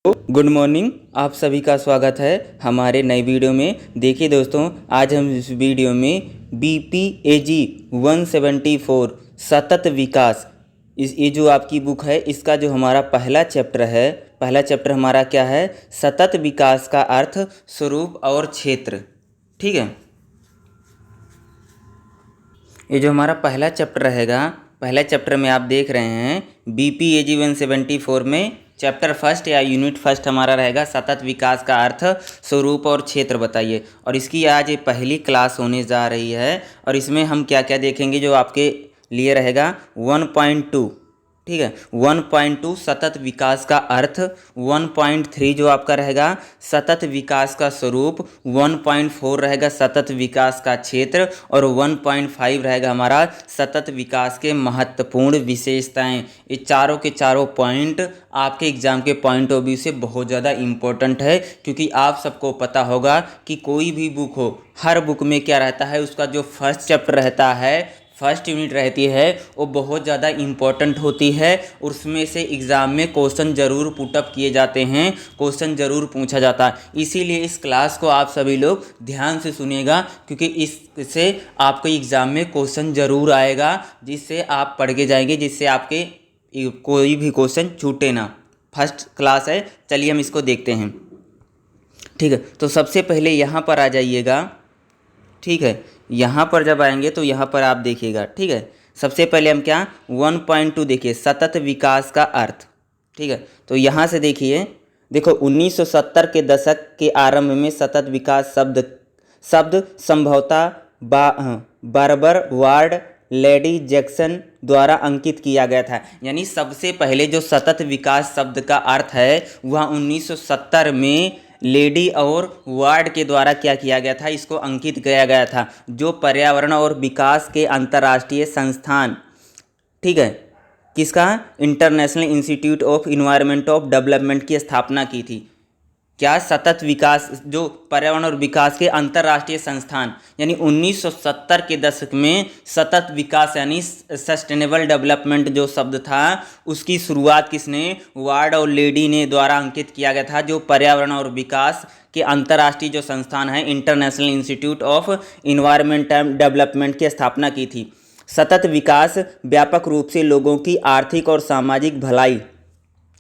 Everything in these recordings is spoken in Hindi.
Good morning. आप सभी का स्वागत है हमारे नई वीडियो में। देखिए दोस्तों, आज हम इस वीडियो में BPAG 174 सतत विकास, ये जो आपकी बुक है, इसका जो हमारा पहला चैप्टर है, पहला चैप्टर हमारा क्या है? सतत विकास का अर्थ, स्वरूप और क्षेत्र। ठीक है, ये जो हमारा पहला चैप्टर रहेगा, पहला चैप्टर में आप देख रहे हैं BPAG 174 में चैप्टर फर्स्ट या यूनिट फर्स्ट हमारा रहेगा सतत विकास का अर्थ, स्वरूप और क्षेत्र बताइए। और इसकी आज ये पहली क्लास होने जा रही है और इसमें हम क्या क्या देखेंगे जो आपके लिए रहेगा 1.2। ठीक है, 1.2 सतत विकास का अर्थ, 1.3 जो आपका रहेगा सतत विकास का स्वरूप, 1.4 रहेगा सतत विकास का क्षेत्र और 1.5 रहेगा हमारा सतत विकास के महत्वपूर्ण विशेषताएं। ये चारों के चारों पॉइंट आपके एग्जाम के पॉइंट ऑफ व्यू से बहुत ज़्यादा इम्पोर्टेंट है, क्योंकि आप सबको पता होगा कि कोई भी बुक हो, हर बुक में क्या रहता है, उसका जो फर्स्ट चैप्टर रहता है, फर्स्ट यूनिट रहती है, वो बहुत ज़्यादा इम्पोर्टेंट होती है। उसमें से एग्ज़ाम में क्वेश्चन ज़रूर पुटअप किए जाते हैं, क्वेश्चन ज़रूर पूछा जाता है। इसीलिए इस क्लास को आप सभी लोग ध्यान से सुनिएगा, क्योंकि इससे आपको एग्ज़ाम में क्वेश्चन ज़रूर आएगा, जिससे आप पढ़ के जाएंगे, जिससे आपके कोई भी क्वेश्चन छूटे ना। फर्स्ट क्लास है, चलिए हम इसको देखते हैं। ठीक है, तो सबसे पहले यहाँ पर आ जाइएगा। ठीक है, यहाँ पर जब आएंगे तो यहाँ पर आप देखिएगा। ठीक है, सबसे पहले हम क्या 1.2 देखिए, सतत विकास का अर्थ। ठीक है, तो यहाँ से देखिए, देखो 1970 के दशक के आरंभ में सतत विकास शब्द संभवतः बारबर वार्ड लेडी जैक्सन द्वारा अंकित किया गया था। यानी सबसे पहले जो सतत विकास शब्द का अर्थ है वह 1970 में लेडी और वार्ड के द्वारा क्या किया गया था, इसको अंकित किया गया था, जो पर्यावरण और विकास के अंतर्राष्ट्रीय संस्थान, ठीक है, किसका, international institute of environment of development की स्थापना की थी। क्या, सतत विकास, जो पर्यावरण और विकास के अंतर्राष्ट्रीय संस्थान, यानी 1970 के दशक में सतत विकास यानी सस्टेनेबल डेवलपमेंट जो शब्द था, उसकी शुरुआत किसने, वार्ड और लेडी ने द्वारा अंकित किया गया था, जो पर्यावरण और विकास के अंतर्राष्ट्रीय जो संस्थान है, international institute of environment and development की स्थापना की थी। सतत विकास व्यापक रूप से लोगों की आर्थिक और सामाजिक भलाई,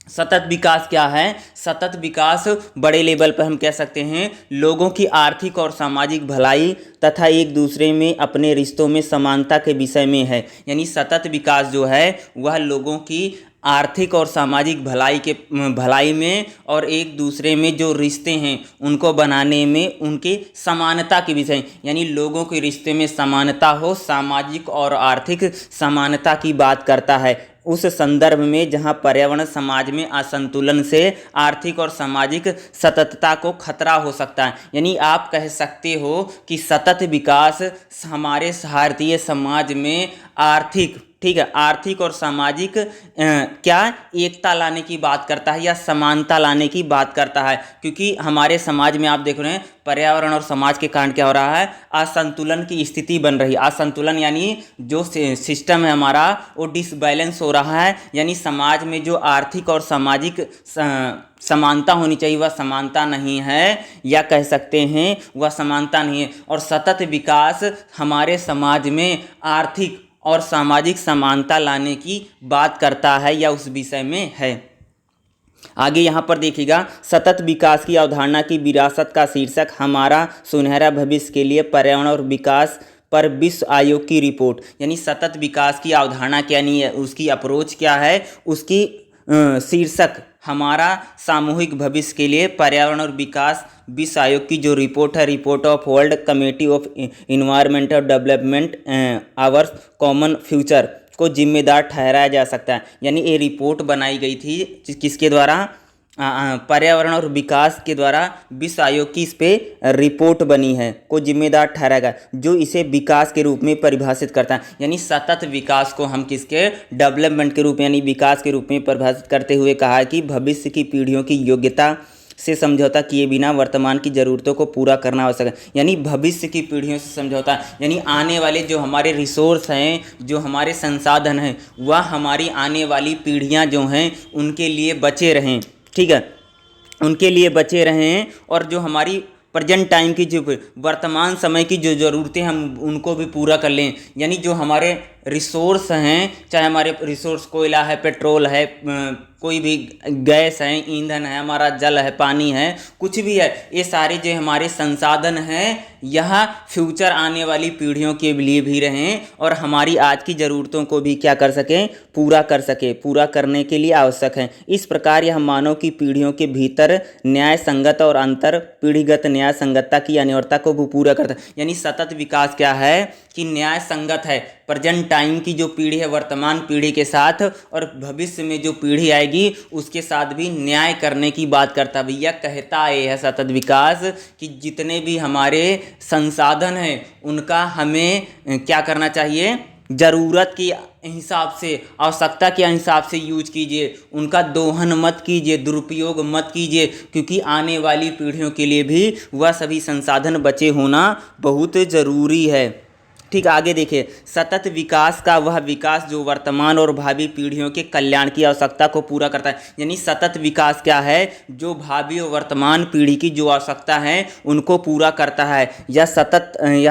सतत विकास क्या है, सतत विकास बड़े लेवल पर हम कह सकते हैं लोगों की आर्थिक और सामाजिक भलाई तथा एक दूसरे में अपने रिश्तों में समानता के विषय में है। यानी सतत विकास जो है वह लोगों की आर्थिक और सामाजिक भलाई में और एक दूसरे में जो रिश्ते हैं उनको बनाने में उनके समानता के विषय, यानी लोगों के रिश्ते में समानता हो, सामाजिक और आर्थिक समानता की बात करता है। उस संदर्भ में जहां पर्यावरण समाज में असंतुलन से आर्थिक और सामाजिक सततता को खतरा हो सकता है। यानी आप कह सकते हो कि सतत विकास हमारे भारतीय समाज में आर्थिक, ठीक है, आर्थिक और सामाजिक क्या एकता लाने की बात करता है या समानता लाने की बात करता है, क्योंकि हमारे समाज में आप देख रहे हैं पर्यावरण और समाज के कारण क्या हो रहा है, असंतुलन की स्थिति बन रही है। असंतुलन यानी जो सिस्टम है हमारा वो डिसबैलेंस हो रहा है, यानी समाज में जो आर्थिक और सामाजिक समानता होनी चाहिए वह समानता नहीं है, या कह सकते हैं वह समानता नहीं है। और सतत विकास हमारे समाज में आर्थिक और सामाजिक समानता लाने की बात करता है या उस विषय में है। आगे यहाँ पर देखिएगा, सतत विकास की अवधारणा की विरासत का शीर्षक हमारा सुनहरा भविष्य के लिए पर्यावरण और विकास पर विश्व आयोग की रिपोर्ट। यानी सतत विकास की अवधारणा क्या नहीं है, उसकी अप्रोच क्या है, उसकी शीर्षक हमारा सामूहिक भविष्य के लिए पर्यावरण और विकास विश्व आयोग की जो रिपोर्ट है, report of world committee of environmental development our common future को जिम्मेदार ठहराया जा सकता है। यानी ये रिपोर्ट बनाई गई थी किसके द्वारा, पर्यावरण और विकास के द्वारा विश्व आयोग की इस पे रिपोर्ट बनी है, को जिम्मेदार ठहराएगा, जो इसे विकास के रूप में परिभाषित करता है। यानी सतत विकास को हम किसके, डेवलपमेंट के रूप में यानी विकास के रूप में परिभाषित करते हुए कहा है कि भविष्य की पीढ़ियों की योग्यता से समझौता किए बिना वर्तमान की ज़रूरतों को पूरा करना आवश्यक है। यानी भविष्य की पीढ़ियों से समझौता, यानी आने वाले जो हमारे रिसोर्स हैं, जो हमारे संसाधन हैं, वह हमारी आने वाली पीढ़ियां जो हैं उनके लिए बचे रहें। ठीक है, उनके लिए बचे रहें, और जो हमारी प्रेजेंट टाइम की जो वर्तमान समय की जो ज़रूरतें हम उनको भी पूरा कर लें। यानी जो हमारे रिसोर्स हैं, चाहे हमारे रिसोर्स कोयला है, पेट्रोल है, कोई भी गैस है, ईंधन है, हमारा जल है, पानी है, कुछ भी है, ये सारे जो हमारे संसाधन हैं यह फ्यूचर आने वाली पीढ़ियों के लिए भी रहें और हमारी आज की ज़रूरतों को भी क्या कर सकें, पूरा कर सके, पूरा करने के लिए आवश्यक है। इस प्रकार यह मानव की पीढ़ियों के भीतर न्याय संगत और अंतर पीढ़ीगत न्याय संगतता की अनिवार्यता को भी पूरा करता है। यानी सतत विकास क्या है कि न्याय संगत है प्रेजेंट टाइम की जो पीढ़ी है वर्तमान पीढ़ी के साथ, और भविष्य में जो पीढ़ी आएगी उसके साथ भी न्याय करने की बात करता। भैया कहता है सतत विकास कि जितने भी हमारे संसाधन हैं उनका हमें क्या करना चाहिए, ज़रूरत के हिसाब से, आवश्यकता के हिसाब से यूज कीजिए, उनका दोहन मत कीजिए, दुरुपयोग मत कीजिए, क्योंकि आने वाली पीढ़ियों के लिए भी वह सभी संसाधन बचे होना बहुत ज़रूरी है। ठीक, आगे देखिए, सतत विकास का वह विकास जो वर्तमान और भावी पीढ़ियों के कल्याण की आवश्यकता को पूरा करता है। यानी सतत विकास क्या है, जो भावी और वर्तमान पीढ़ी की जो आवश्यकता है उनको पूरा करता है। यह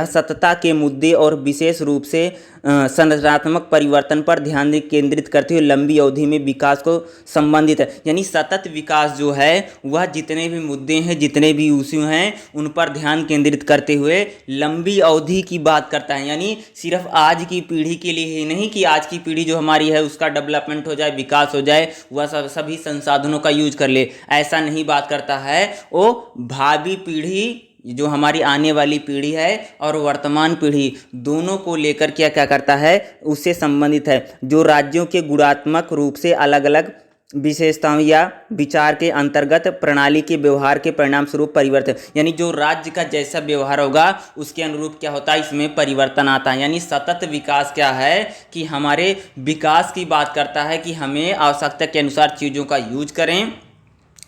सततता के मुद्दे और विशेष रूप से संरचनात्मक परिवर्तन पर ध्यान केंद्रित करते हुए लंबी अवधि में विकास को संबंधित है। यानी सतत विकास जो है वह जितने भी मुद्दे हैं, जितने भी इशू हैं, उन पर ध्यान केंद्रित करते हुए लंबी अवधि की बात करता है। यानी सिर्फ आज की पीढ़ी के लिए ही नहीं कि आज की पीढ़ी जो हमारी है उसका डेवलपमेंट हो जाए, विकास हो जाए, वह सभी संसाधनों का यूज कर ले, ऐसा नहीं बात करता है। वो भावी पीढ़ी जो हमारी आने वाली पीढ़ी है और वर्तमान पीढ़ी दोनों को लेकर क्या क्या करता है, उससे संबंधित है। जो राज्यों के गुणात्मक रूप से अलग अलग विशेषताओं या विचार के अंतर्गत प्रणाली के व्यवहार के परिणाम स्वरूप परिवर्तन, यानी जो राज्य का जैसा व्यवहार होगा उसके अनुरूप क्या होता है, इसमें परिवर्तन आता है। यानी सतत विकास क्या है कि हमारे विकास की बात करता है कि हमें आवश्यकता के अनुसार चीज़ों का यूज करें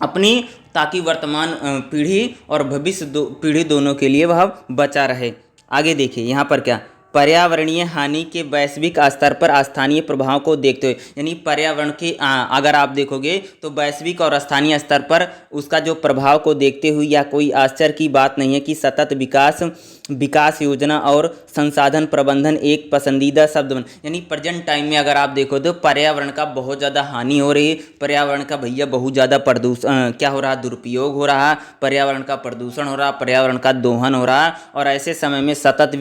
अपनी, ताकि वर्तमान पीढ़ी और भविष्य पीढ़ी दोनों के लिए वह बचा रहे। आगे देखिए यहाँ पर क्या, पर्यावरणीय हानि के वैश्विक स्तर पर स्थानीय प्रभाव को देखते हुए, यानी पर्यावरण के अगर आप देखोगे तो वैश्विक और स्थानीय स्तर पर उसका जो प्रभाव को देखते हुए या कोई आश्चर्य की बात नहीं है कि सतत विकास योजना और संसाधन प्रबंधन एक पसंदीदा शब्द बन, यानी प्रेजेंट टाइम में अगर आप देखो तो पर्यावरण का बहुत ज़्यादा हानि हो रही है, पर्यावरण का भैया बहुत ज़्यादा प्रदूषण क्या हो रहा, दुरुपयोग हो रहा, पर्यावरण का प्रदूषण हो रहा, पर्यावरण का दोहन हो रहा। और ऐसे समय में सतत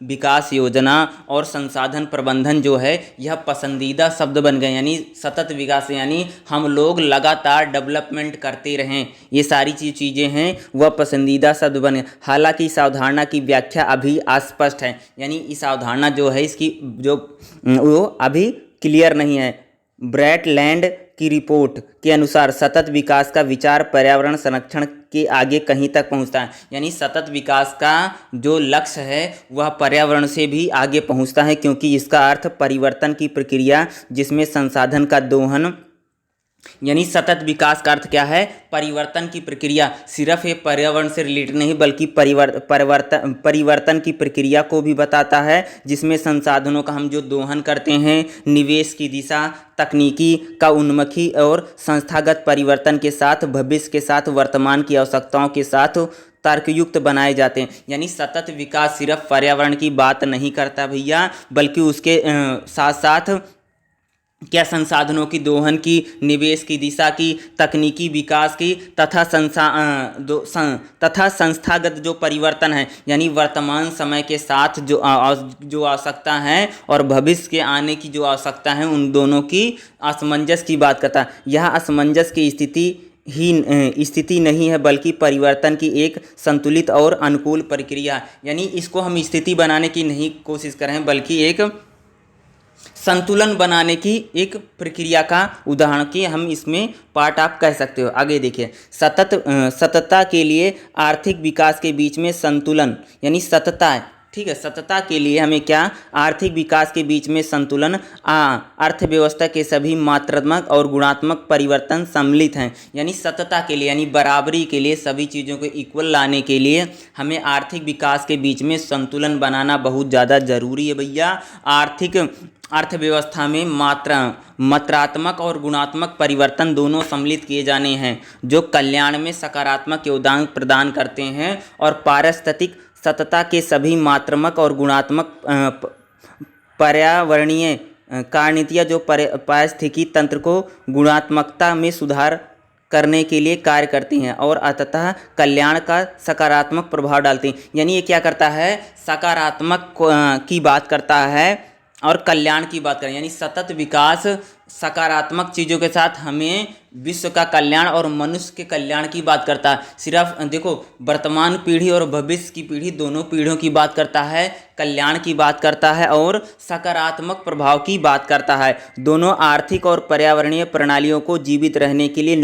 विकास योजना और संसाधन प्रबंधन जो है यह पसंदीदा शब्द बन गए। यानी सतत विकास यानी हम लोग लगातार डेवलपमेंट करते रहें, ये सारी चीज़ें हैं वह पसंदीदा शब्द बन गए। हालांकि इस अवधारणा की व्याख्या अभी अस्पष्ट है, यानी इस अवधारणा जो है इसकी जो वो अभी क्लियर नहीं है। ब्रैडलैंड की रिपोर्ट के अनुसार सतत विकास का विचार पर्यावरण संरक्षण के आगे कहीं तक पहुंचता है। यानी सतत विकास का जो लक्ष्य है वह पर्यावरण से भी आगे पहुंचता है, क्योंकि इसका अर्थ परिवर्तन की प्रक्रिया जिसमें संसाधन का दोहन, यानी सतत विकास का अर्थ क्या है, परिवर्तन की प्रक्रिया, सिर्फ ये पर्यावरण से रिलेटेड नहीं बल्कि परिवर्तन की प्रक्रिया को भी बताता है, जिसमें संसाधनों का हम जो दोहन करते हैं, निवेश की दिशा, तकनीकी का उन्मुखी और संस्थागत परिवर्तन के साथ भविष्य के साथ वर्तमान की आवश्यकताओं के साथ तर्कयुक्त बनाए जाते हैं। यानी सतत विकास सिर्फ पर्यावरण की बात नहीं करता भैया, बल्कि उसके साथ साथ क्या संसाधनों की दोहन की, निवेश की दिशा की, तकनीकी विकास की तथा संस्थागत जो परिवर्तन है, यानी वर्तमान समय के साथ जो आवश्यकता है और भविष्य के आने की जो आवश्यकता है, उन दोनों की असमंजस की बात करता है। यह असमंजस की स्थिति नहीं है बल्कि परिवर्तन की एक संतुलित और अनुकूल प्रक्रिया। यानी इसको हम स्थिति बनाने की नहीं कोशिश कर रहे हैं बल्कि एक संतुलन बनाने की एक प्रक्रिया का उदाहरण की हम इसमें पार्ट आप कह सकते हो। आगे देखिए, सततता के लिए आर्थिक विकास के बीच में संतुलन, यानी सततता ठीक है। सततता के लिए हमें क्या, आर्थिक विकास के बीच में संतुलन, अर्थव्यवस्था के सभी मात्रात्मक और गुणात्मक परिवर्तन सम्मिलित हैं। यानी सततता के लिए, यानी बराबरी के लिए, सभी चीज़ों को इक्वल लाने के लिए हमें आर्थिक विकास के बीच में संतुलन बनाना बहुत ज़्यादा ज़रूरी है भैया। अर्थव्यवस्था में मात्रात्मक और गुणात्मक परिवर्तन दोनों सम्मिलित किए जाने हैं, जो कल्याण में सकारात्मक योगदान प्रदान करते हैं, और पारिस्थितिक सततता के सभी मात्रात्मक और गुणात्मक पर्यावरणीय कार्यनीतियाँ जो पारिस्थितिकी तंत्र को गुणात्मकता में सुधार करने के लिए कार्य करती हैं और अंततः कल्याण का सकारात्मक प्रभाव डालती हैं। यानी ये क्या करता है, सकारात्मक की बात करता है और कल्याण की बात करें। यानी सतत विकास सकारात्मक चीज़ों के साथ हमें विश्व का कल्याण और मनुष्य के कल्याण की बात करता है। सिर्फ देखो, वर्तमान पीढ़ी और भविष्य की पीढ़ी, दोनों पीढ़ियों की बात करता है, कल्याण की बात करता है और सकारात्मक प्रभाव की बात करता है। दोनों आर्थिक और पर्यावरणीय प्रणालियों को जीवित रहने के लिए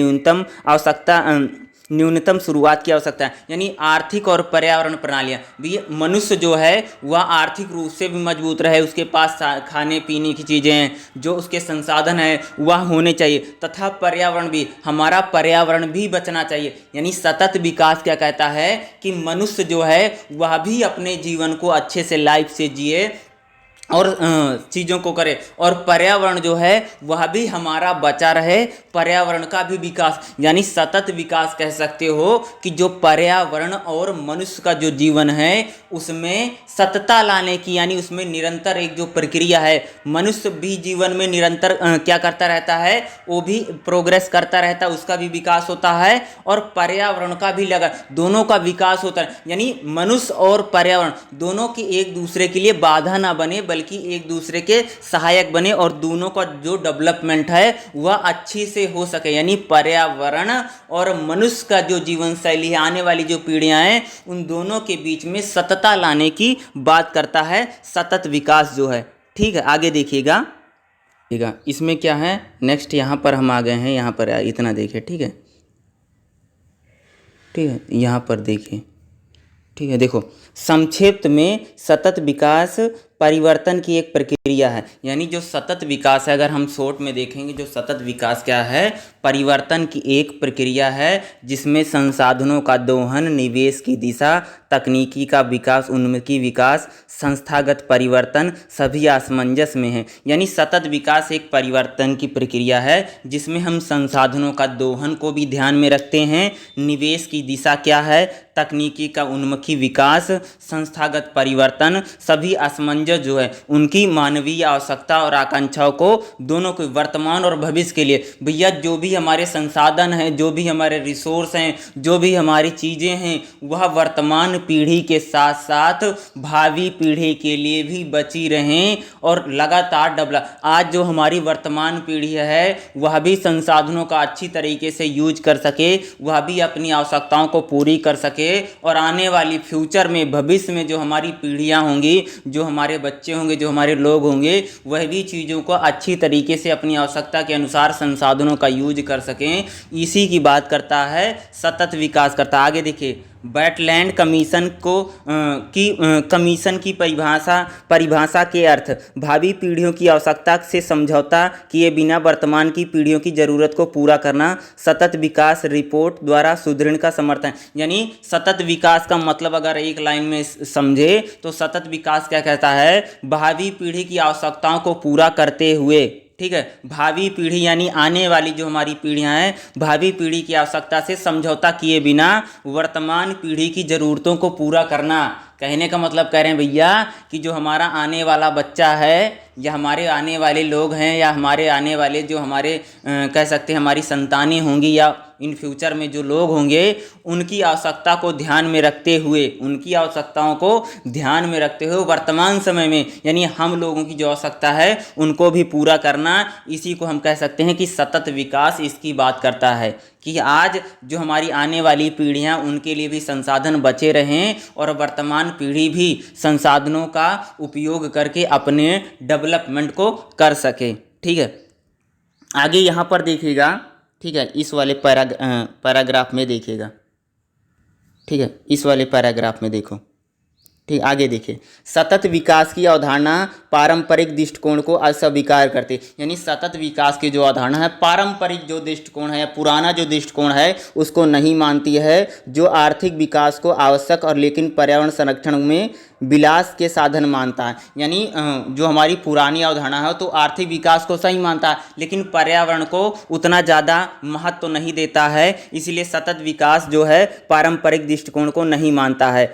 न्यूनतम शुरुआत की आवश्यकता है। यानी आर्थिक और पर्यावरण प्रणालियाँ भी, मनुष्य जो है वह आर्थिक रूप से भी मजबूत रहे, उसके पास खाने पीने की चीज़ें हैं, जो उसके संसाधन हैं वह होने चाहिए, तथा पर्यावरण भी, हमारा पर्यावरण भी बचना चाहिए। यानी सतत विकास क्या कहता है कि मनुष्य जो है वह भी अपने जीवन को अच्छे से लाइफ से जिए और चीज़ों को करे, और पर्यावरण जो है वह भी हमारा बचा रहे, पर्यावरण का भी विकास। यानी सतत विकास कह सकते हो कि जो पर्यावरण और मनुष्य का जो जीवन है उसमें सततता लाने की, यानी उसमें निरंतर एक जो प्रक्रिया है, मनुष्य भी जीवन में निरंतर क्या करता रहता है, वो भी प्रोग्रेस करता रहता है, उसका भी विकास होता है और पर्यावरण का भी दोनों का विकास होता है। यानी मनुष्य और पर्यावरण दोनों की एक दूसरे के लिए बाधा ना बने, बल्कि एक दूसरे के सहायक बने और दोनों का जो डेवलपमेंट है वह अच्छी से हो सके। यानी पर्यावरण और मनुष्य का जो जीवन शैली है, आने वाली जो पीढ़ियां हैं, उन दोनों के बीच में सततता लाने की बात करता है सतत विकास जो है। ठीक है, आगे देखिएगा। ठीक है, इसमें क्या है, नेक्स्ट यहाँ पर हम आ गए हैं, यहाँ पर इतना देखिए। ठीक है, ठीक है, यहाँ पर देखिए। ठीक है, देखो, संक्षिप्त में सतत विकास परिवर्तन की एक प्रक्रिया है। यानी जो सतत विकास है, अगर हम शॉर्ट में देखेंगे, जो सतत विकास क्या है, परिवर्तन की एक प्रक्रिया है जिसमें संसाधनों का दोहन, निवेश की दिशा, तकनीकी का विकास, उन्मुखी विकास, संस्थागत परिवर्तन सभी असमंजस में है। यानी सतत विकास एक परिवर्तन की प्रक्रिया है जिसमें हम संसाधनों का दोहन को भी ध्यान में रखते हैं, निवेश की दिशा क्या है, तकनीकी का उन्मुखी विकास, संस्थागत परिवर्तन, सभी असमंजस जो है उनकी मानवीय आवश्यकता और आकांक्षाओं को, दोनों को वर्तमान और भविष्य के लिए। भैया जो भी हमारे संसाधन हैं, जो भी हमारे रिसोर्स हैं, जो भी हमारी चीज़ें हैं, वह वर्तमान पीढ़ी के साथ साथ भावी पीढ़ी के लिए भी बची रहें और लगातार डेवलप। आज जो हमारी वर्तमान पीढ़ी है वह भी संसाधनों का अच्छी तरीके से यूज कर सके, वह भी अपनी आवश्यकताओं को पूरी कर सके, और आने वाली फ्यूचर में, भविष्य में जो हमारी पीढ़ियां होंगी, जो हमारे बच्चे होंगे, जो हमारे लोग होंगे, वह भी चीज़ों को अच्छी तरीके से अपनी आवश्यकता के अनुसार संसाधनों का यूज कर सकें। इसी की बात करता है सतत विकास करता है। आगे देखिए, वेटलैंड कमीशन की परिभाषा के अर्थ, भावी पीढ़ियों की आवश्यकता से समझौता किए बिना वर्तमान की पीढ़ियों की ज़रूरत को पूरा करना, सतत विकास रिपोर्ट द्वारा सुदृढ़ का समर्थन। यानी सतत विकास का मतलब अगर एक लाइन में समझे तो सतत विकास क्या कहता है, भावी पीढ़ी की आवश्यकताओं को पूरा करते हुए, ठीक है, भावी पीढ़ी यानी आने वाली जो हमारी पीढ़ियां हैं, भावी पीढ़ी की आवश्यकता से समझौता किए बिना वर्तमान पीढ़ी की ज़रूरतों को पूरा करना। कहने का मतलब कह रहे हैं भैया कि जो हमारा आने वाला बच्चा है, या हमारे आने वाले लोग हैं, या हमारे आने वाले जो हमारे कह सकते हैं हमारी संतानें होंगी, या इन फ्यूचर में जो लोग होंगे, उनकी आवश्यकता को ध्यान में रखते हुए, उनकी आवश्यकताओं को ध्यान में रखते हुए वर्तमान समय में, यानी हम लोगों की जो आवश्यकता है उनको भी पूरा करना, इसी को हम कह सकते हैं कि सतत विकास इसकी बात करता है, कि आज जो हमारी आने वाली पीढ़ियां, उनके लिए भी संसाधन बचे रहें और वर्तमान पीढ़ी भी संसाधनों का उपयोग करके अपने डेवलपमेंट को कर सके। ठीक है, आगे यहाँ पर देखिएगा। ठीक है, इस वाले पैराग्राफ में देखिएगा। ठीक है, इस वाले पैराग्राफ में देखो। ठीक, आगे देखिए। सतत विकास की अवधारणा पारंपरिक दृष्टिकोण को अस्वीकार करते, यानी सतत विकास की जो अवधारणा है पारंपरिक जो दृष्टिकोण है या पुराना जो दृष्टिकोण है उसको नहीं मानती है, जो आर्थिक विकास को आवश्यक और लेकिन पर्यावरण संरक्षण में विलास के साधन मानता है। यानी जो हमारी पुरानी अवधारणा है तो आर्थिक विकास को सही मानता है लेकिन पर्यावरण को उतना ज़्यादा महत्व नहीं देता है, इसलिए सतत विकास जो है पारंपरिक दृष्टिकोण को नहीं मानता है।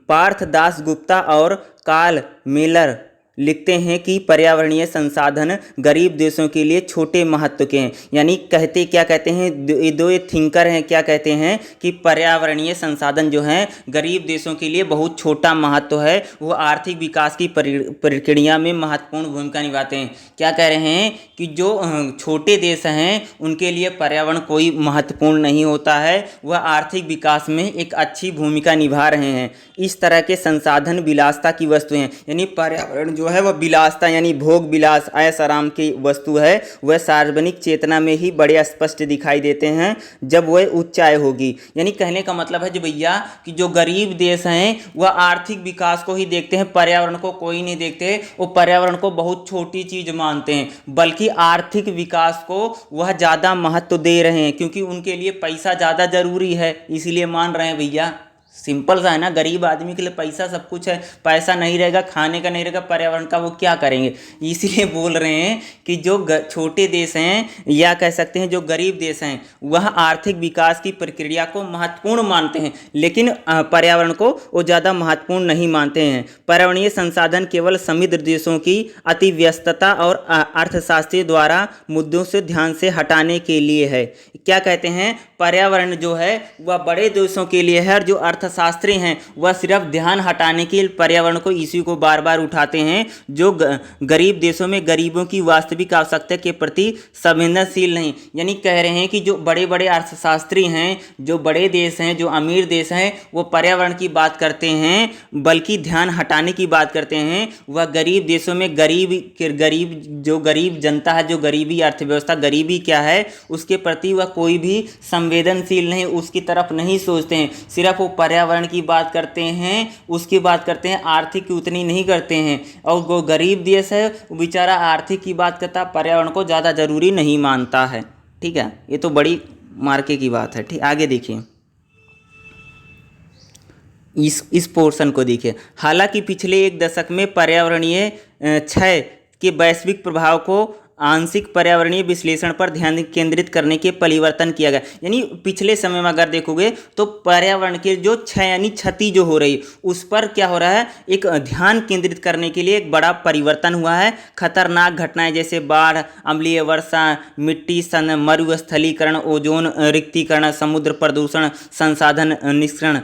पार्थ दास गुप्ता और कार्ल मेलर लिखते हैं कि पर्यावरणीय संसाधन गरीब देशों के लिए छोटे महत्व के हैं, यानी क्या कहते हैं, दो ये थिंकर हैं, क्या कहते हैं कि पर्यावरणीय संसाधन जो हैं गरीब देशों के लिए बहुत छोटा महत्व है, वो आर्थिक विकास की प्रक्रिया में महत्वपूर्ण भूमिका निभाते हैं। क्या कह रहे हैं कि जो छोटे देश हैं उनके लिए पर्यावरण कोई महत्वपूर्ण नहीं होता है, वह आर्थिक विकास में एक अच्छी भूमिका निभा रहे हैं। इस तरह के संसाधन विलासता की वस्तु हैं, यानी पर्यावरण जो है वह विलासता यानी भोग विलास ऐश आराम की वस्तु है, वह सार्वजनिक चेतना में ही बड़े स्पष्ट दिखाई देते हैं जब वह ऊंचाई होगी। यानी कहने का मतलब है जो भैया कि जो गरीब देश हैं वह आर्थिक विकास को ही देखते हैं, पर्यावरण को कोई नहीं देखते, वो पर्यावरण को बहुत छोटी चीज मानते हैं, बल्कि आर्थिक विकास को वह ज़्यादा महत्व दे रहे हैं क्योंकि उनके लिए पैसा ज़्यादा जरूरी है, इसीलिए मान रहे हैं भैया। सिंपल सा है ना, गरीब आदमी के लिए पैसा सब कुछ है, पैसा नहीं रहेगा, खाने का नहीं रहेगा, पर्यावरण का वो क्या करेंगे, इसीलिए बोल रहे हैं कि जो छोटे देश हैं या कह सकते हैं जो गरीब देश हैं वह आर्थिक विकास की प्रक्रिया को महत्वपूर्ण मानते हैं लेकिन पर्यावरण को वो ज़्यादा महत्वपूर्ण नहीं मानते हैं। पर्यावरणीय संसाधन केवल समृद्ध देशों की अति व्यस्तता और अर्थशास्त्रियों द्वारा मुद्दों से ध्यान से हटाने के लिए है। क्या कहते हैं, पर्यावरण जो है वह बड़े देशों के लिए है और जो अर्थशास्त्री हैं वह सिर्फ ध्यान हटाने के लिए पर्यावरण को इश्यू को बार बार उठाते हैं, जो गरीब देशों में गरीबों की वास्तविक आवश्यकता के प्रति संवेदनशील नहीं। यानी कह रहे हैं कि जो बड़े बड़े अर्थशास्त्री हैं, जो बड़े देश हैं, जो अमीर देश हैं, वो पर्यावरण की बात करते हैं बल्कि ध्यान हटाने की बात करते हैं। वह गरीब देशों में गरीब जनता है, जो गरीबी अर्थव्यवस्था, गरीबी क्या है उसके प्रति वह कोई भी संवेदनशील नहीं, उसकी तरफ नहीं सोचते हैं, सिर्फ वो पर्यावरण की बात करते हैं, उसकी बात करते हैं, आर्थिक की उतनी नहीं करते हैं। और वो गरीब देश है वो बेचारा आर्थिक की बात करता, पर्यावरण को ज़्यादा जरूरी नहीं मानता है। ठीक है, ये तो बड़ी मार्के की बात है। ठीक, आगे देखिए, इस पोर्शन को देखिए। हालांकि पिछले एक दशक में पर्यावरणीय क्षय के वैश्विक प्रभाव को आंशिक पर्यावरणीय विश्लेषण पर ध्यान केंद्रित करने के परिवर्तन किया गया। यानी पिछले समय में अगर देखोगे तो पर्यावरण के जो क्षय यानी क्षति जो हो रही उस पर क्या हो रहा है, एक ध्यान केंद्रित करने के लिए एक बड़ा परिवर्तन हुआ है। खतरनाक घटनाएं जैसे बाढ़, अम्लीय वर्षा, मिट्टी मरुस्थलीकरण, ओजोन रिक्तीकरण, समुद्र प्रदूषण, संसाधन निष्करण,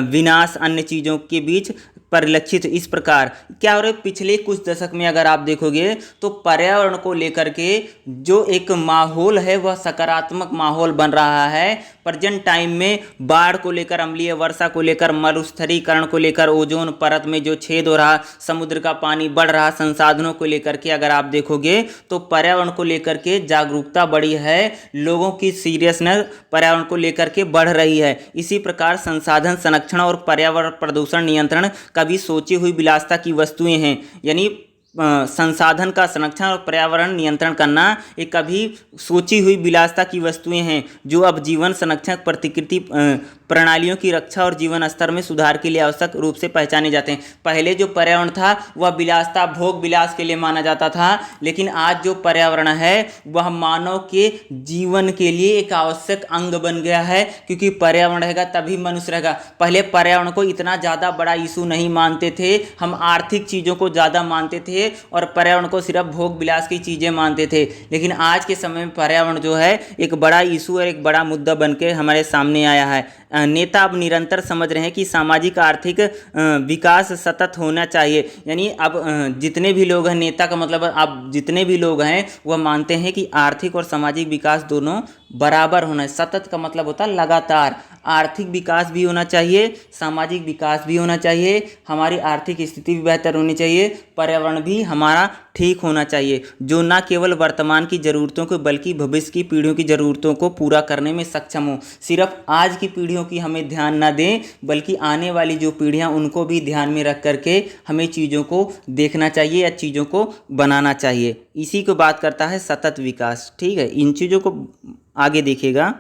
विनाश अन्य चीज़ों के बीच परिलक्षित। इस प्रकार क्या हो रहा है, पिछले कुछ दशक में अगर आप देखोगे तो पर्यावरण को लेकर के जो एक माहौल है वह सकारात्मक माहौल बन रहा है। प्रेजेंट टाइम में बाढ़ को लेकर, अम्लीय वर्षा को लेकर, मरुस्थलीकरण को लेकर, ओजोन परत में जो छेद हो रहा, समुद्र का पानी बढ़ रहा, संसाधनों को लेकर के अगर आप देखोगे तो पर्यावरण को लेकर के जागरूकता बढ़ी है, लोगों की सीरियसनेस पर्यावरण को लेकर के बढ़ रही है। इसी प्रकार संसाधन संरक्षण और पर्यावरण प्रदूषण नियंत्रण कभी सोची हुई विलासिता की वस्तुएं हैं। यानी संसाधन का संरक्षण और पर्यावरण नियंत्रण करना एक कभी सोची हुई विलासिता की वस्तुएं हैं जो अब जीवन संरक्षण, प्रतिकृति प्रणालियों की रक्षा और जीवन स्तर में सुधार के लिए आवश्यक रूप से पहचाने जाते हैं। पहले जो पर्यावरण था वह विलासिता, भोग विलास के लिए माना जाता था, लेकिन आज जो पर्यावरण है वह मानव के जीवन के लिए एक आवश्यक अंग बन गया है, क्योंकि पर्यावरण रहेगा तभी मनुष्य रहेगा। पहले पर्यावरण को इतना ज़्यादा बड़ा इशू नहीं मानते थे, हम आर्थिक चीज़ों को ज़्यादा मानते थे और पर्यावरण को सिर्फ भोग विलास की चीज़ें मानते थे। लेकिन आज के समय में पर्यावरण जो है एक बड़ा इशू और एक बड़ा मुद्दा बन के हमारे सामने आया है। नेता अब निरंतर समझ रहे हैं कि सामाजिक आर्थिक विकास सतत होना चाहिए। यानी अब जितने भी लोग हैं, नेता का मतलब अब जितने भी लोग हैं वह मानते हैं कि आर्थिक और सामाजिक विकास दोनों बराबर होना है। सतत का मतलब होता है लगातार। आर्थिक विकास भी होना चाहिए, सामाजिक विकास भी होना चाहिए, हमारी आर्थिक स्थिति भी बेहतर होनी चाहिए, पर्यावरण भी हमारा ठीक होना चाहिए, जो ना केवल वर्तमान की ज़रूरतों को बल्कि भविष्य की पीढ़ियों की ज़रूरतों को पूरा करने में सक्षम हो। सिर्फ आज की पीढ़ियों की हमें ध्यान ना दें, बल्कि आने वाली जो पीढ़ियां उनको भी ध्यान में रख करके हमें चीज़ों को देखना चाहिए या चीज़ों को बनाना चाहिए। इसी को बात करता है सतत विकास। ठीक है, इन चीज़ों को आगे देखिएगा,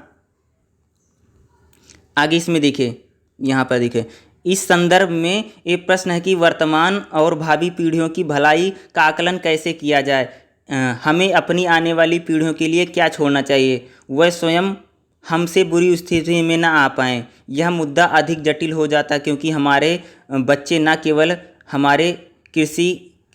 आगे इसमें देखिए, यहाँ पर देखिए, इस संदर्भ में एक प्रश्न है कि वर्तमान और भावी पीढ़ियों की भलाई का आकलन कैसे किया जाए। हमें अपनी आने वाली पीढ़ियों के लिए क्या छोड़ना चाहिए, वह स्वयं हमसे बुरी स्थिति में ना आ पाएँ। यह मुद्दा अधिक जटिल हो जाता है क्योंकि हमारे बच्चे न केवल हमारे कृषि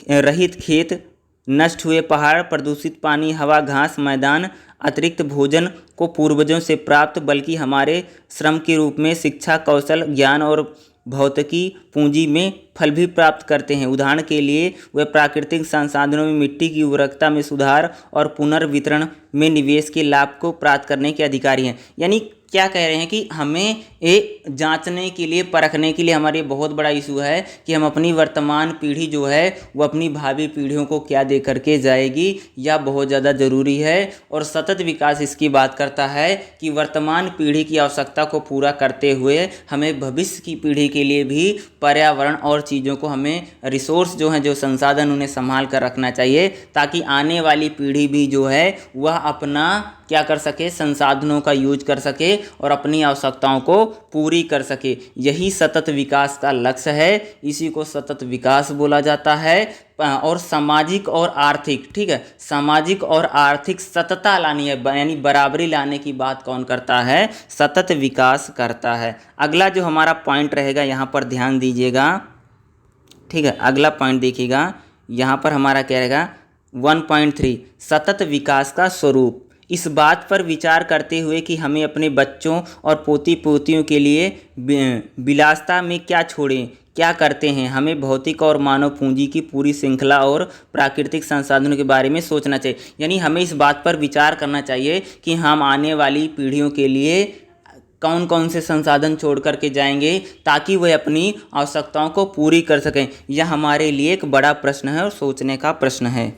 रहित खेत, नष्ट हुए पहाड़, प्रदूषित पानी, हवा, घास, मैदान, अतिरिक्त भोजन को पूर्वजों से प्राप्त, बल्कि हमारे श्रम के रूप में शिक्षा, कौशल, ज्ञान और भौतिकी पूंजी में फल भी प्राप्त करते हैं। उदाहरण के लिए वे प्राकृतिक संसाधनों में मिट्टी की उर्वरकता में सुधार और पुनर्वितरण में निवेश के लाभ को प्राप्त करने के अधिकारी हैं। यानी क्या कह रहे हैं कि हमें ये जांचने के लिए, परखने के लिए हमारे बहुत बड़ा इशू है कि हम अपनी वर्तमान पीढ़ी जो है वो अपनी भावी पीढ़ियों को क्या दे करके जाएगी, या बहुत ज़्यादा ज़रूरी है। और सतत विकास इसकी बात करता है कि वर्तमान पीढ़ी की आवश्यकता को पूरा करते हुए हमें भविष्य की पीढ़ी के लिए भी पर्यावरण और चीज़ों को, हमें रिसोर्स जो हैं, जो संसाधन, उन्हें संभाल कर रखना चाहिए, ताकि आने वाली पीढ़ी भी जो है वह अपना क्या कर सके, संसाधनों का यूज कर सके और अपनी आवश्यकताओं को पूरी कर सके। यही सतत विकास का लक्ष्य है, इसी को सतत विकास बोला जाता है। और सामाजिक और आर्थिक, ठीक है, सामाजिक और आर्थिक सतता लानी है, यानी बराबरी लाने की बात कौन करता है, सतत विकास करता है। अगला जो हमारा पॉइंट रहेगा यहाँ पर ध्यान दीजिएगा, ठीक है, अगला पॉइंट देखिएगा, यहाँ पर हमारा क्या रहेगा 1.3 सतत विकास का स्वरूप। इस बात पर विचार करते हुए कि हमें अपने बच्चों और पोती पोतियों के लिए विलासिता में क्या छोड़ें, क्या करते हैं, हमें भौतिक और मानव पूंजी की पूरी श्रृंखला और प्राकृतिक संसाधनों के बारे में सोचना चाहिए। यानी हमें इस बात पर विचार करना चाहिए कि हम आने वाली पीढ़ियों के लिए कौन कौन से संसाधन छोड़ करके जाएंगे ताकि वह अपनी आवश्यकताओं को पूरी कर सकें। यह हमारे लिए एक बड़ा प्रश्न है और सोचने का प्रश्न है।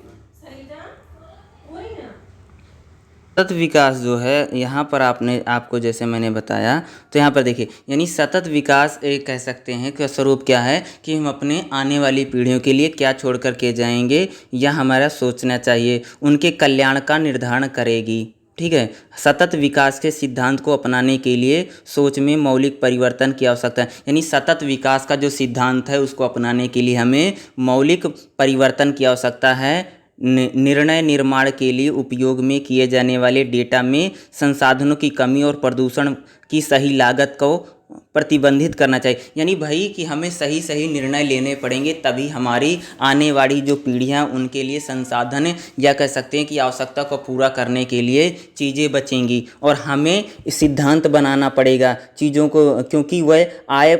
सतत विकास जो है यहाँ पर आपको जैसे मैंने बताया, तो यहाँ पर देखिए, यानी सतत विकास एक कह सकते हैं कि स्वरूप क्या है कि हम अपने आने वाली पीढ़ियों के लिए क्या छोड़ कर के जाएंगे, यह हमारा सोचना चाहिए, उनके कल्याण का निर्धारण करेगी। ठीक है, सतत विकास के सिद्धांत को अपनाने के लिए सोच में मौलिक परिवर्तन की आवश्यकता है। यानी सतत विकास का जो सिद्धांत है उसको अपनाने के लिए हमें मौलिक परिवर्तन की आवश्यकता है। निर्णय निर्माण के लिए उपयोग में किए जाने वाले डेटा में संसाधनों की कमी और प्रदूषण की सही लागत को प्रतिबंधित करना चाहिए। यानी भाई कि हमें सही सही निर्णय लेने पड़ेंगे, तभी हमारी आने वाली जो पीढ़ियां उनके लिए संसाधन, या कह सकते हैं कि आवश्यकता को पूरा करने के लिए चीज़ें बचेंगी। और हमें सिद्धांत बनाना पड़ेगा चीज़ों को, क्योंकि वह आय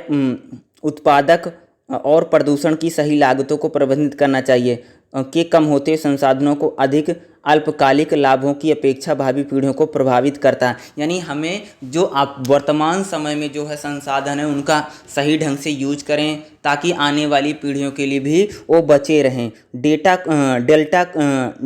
उत्पादक और प्रदूषण की सही लागतों को प्रबंधित करना चाहिए के कम होते संसाधनों को अधिक अल्पकालिक लाभों की अपेक्षा भावी पीढ़ियों को प्रभावित करता है। यानी हमें जो आप वर्तमान समय में जो है संसाधन है उनका सही ढंग से यूज करें ताकि आने वाली पीढ़ियों के लिए भी वो बचे रहें।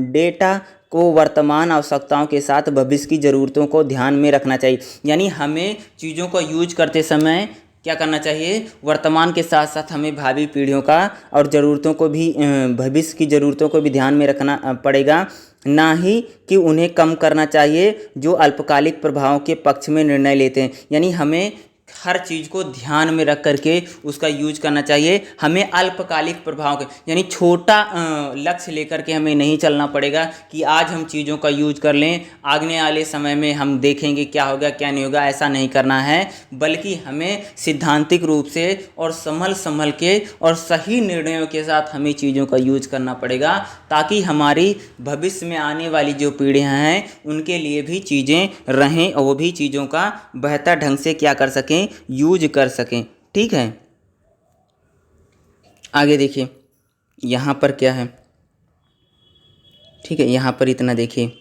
डेटा को वर्तमान आवश्यकताओं के साथ भविष्य की ज़रूरतों को ध्यान में रखना चाहिए। यानी हमें चीज़ों को यूज करते समय क्या करना चाहिए, वर्तमान के साथ साथ हमें भावी पीढ़ियों का और ज़रूरतों को भी, भविष्य की ज़रूरतों को भी ध्यान में रखना पड़ेगा, ना ही कि उन्हें कम करना चाहिए जो अल्पकालिक प्रभावों के पक्ष में निर्णय लेते हैं। यानी हमें हर चीज़ को ध्यान में रख करके उसका यूज करना चाहिए। हमें अल्पकालिक प्रभाव के, यानी छोटा लक्ष्य लेकर के हमें नहीं चलना पड़ेगा कि आज हम चीज़ों का यूज कर लें, आगने वाले समय में हम देखेंगे क्या होगा क्या नहीं होगा, ऐसा नहीं करना है। बल्कि हमें सिद्धांतिक रूप से और संभल के और सही निर्णयों के साथ हमें चीज़ों का यूज करना पड़ेगा ताकि हमारी भविष्य में आने वाली जो पीढ़ियाँ हैं उनके लिए भी चीज़ें रहें और वो भी चीज़ों का बेहतर ढंग से क्या कर सकें, यूज कर सकें। ठीक है, आगे देखिए यहाँ पर क्या है। ठीक है, यहाँ पर इतना देखिए,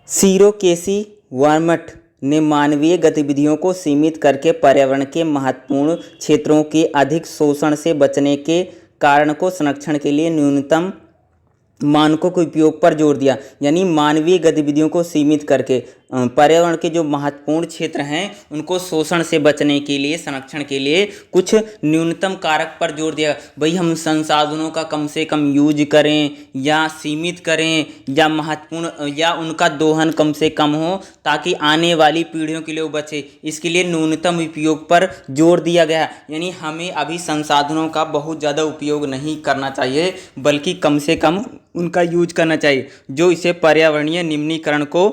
सीरो केसी वर्मट ने मानवीय गतिविधियों को सीमित करके पर्यावरण के महत्वपूर्ण क्षेत्रों के अधिक शोषण से बचने के कारण को संरक्षण के लिए न्यूनतम मानकों के उपयोग पर जोर दिया। यानी मानवीय गतिविधियों को सीमित करके पर्यावरण के जो महत्वपूर्ण क्षेत्र हैं उनको शोषण से बचने के लिए, संरक्षण के लिए कुछ न्यूनतम कारक पर जोर दिया। भाई हम संसाधनों का कम से कम यूज करें या सीमित करें या महत्वपूर्ण या उनका दोहन कम से कम हो ताकि आने वाली पीढ़ियों के लिए वो बचे। इसके लिए न्यूनतम उपयोग पर जोर दिया गया। यानी हमें अभी संसाधनों का बहुत ज़्यादा उपयोग नहीं करना चाहिए बल्कि कम से कम उनका यूज करना चाहिए, जो इसे पर्यावरणीय निम्नीकरण को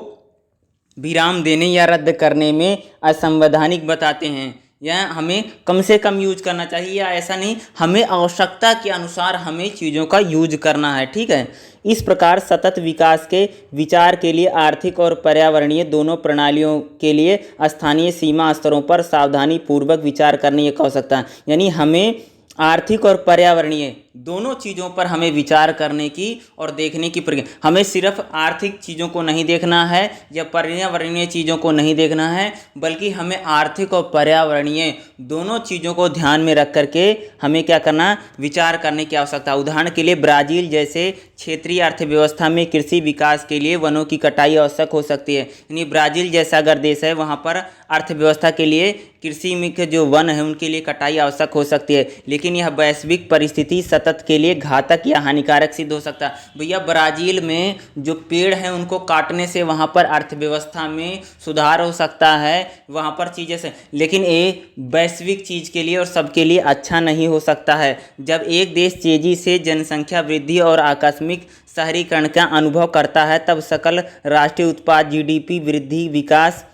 विराम देने या रद्द करने में असंवैधानिक बताते हैं। या हमें कम से कम यूज करना चाहिए या ऐसा नहीं, हमें आवश्यकता के अनुसार हमें चीज़ों का यूज करना है। ठीक है। इस प्रकार सतत विकास के विचार के लिए आर्थिक और पर्यावरणीय दोनों प्रणालियों के लिए स्थानीय सीमा स्तरों पर सावधानी पूर्वक विचार करने की आवश्यकता है। यानी हमें आर्थिक और पर्यावरणीय दोनों चीज़ों पर हमें विचार करने की और देखने की प्रक्रिया। हमें सिर्फ आर्थिक चीज़ों को नहीं देखना है या पर्यावरणीय चीज़ों को नहीं देखना है, बल्कि हमें आर्थिक और पर्यावरणीय दोनों चीज़ों को ध्यान में रख करके हमें क्या करना, विचार करने की आवश्यकता। उदाहरण के लिए ब्राज़ील जैसे क्षेत्रीय अर्थव्यवस्था में कृषि विकास के लिए वनों की कटाई आवश्यक हो सकती है। यानी ब्राज़ील जैसा अगर देश है वहाँ पर अर्थव्यवस्था के लिए कृषि में के जो वन है उनके लिए कटाई आवश्यक हो सकती है, लेकिन यह वैश्विक परिस्थिति सतत के लिए घातक या हानिकारक सिद्ध हो सकता है। भैया ब्राज़ील में जो पेड़ हैं उनको काटने से वहाँ पर अर्थव्यवस्था में सुधार हो सकता है, वहाँ पर चीज़ें से, लेकिन ये वैश्विक चीज़ के लिए और सबके लिए अच्छा नहीं हो सकता है। जब एक देश तेज़ी से जनसंख्या वृद्धि और आकस्मिक शहरीकरण का अनुभव करता है तब सकल राष्ट्रीय उत्पाद जीडीपी वृद्धि विकास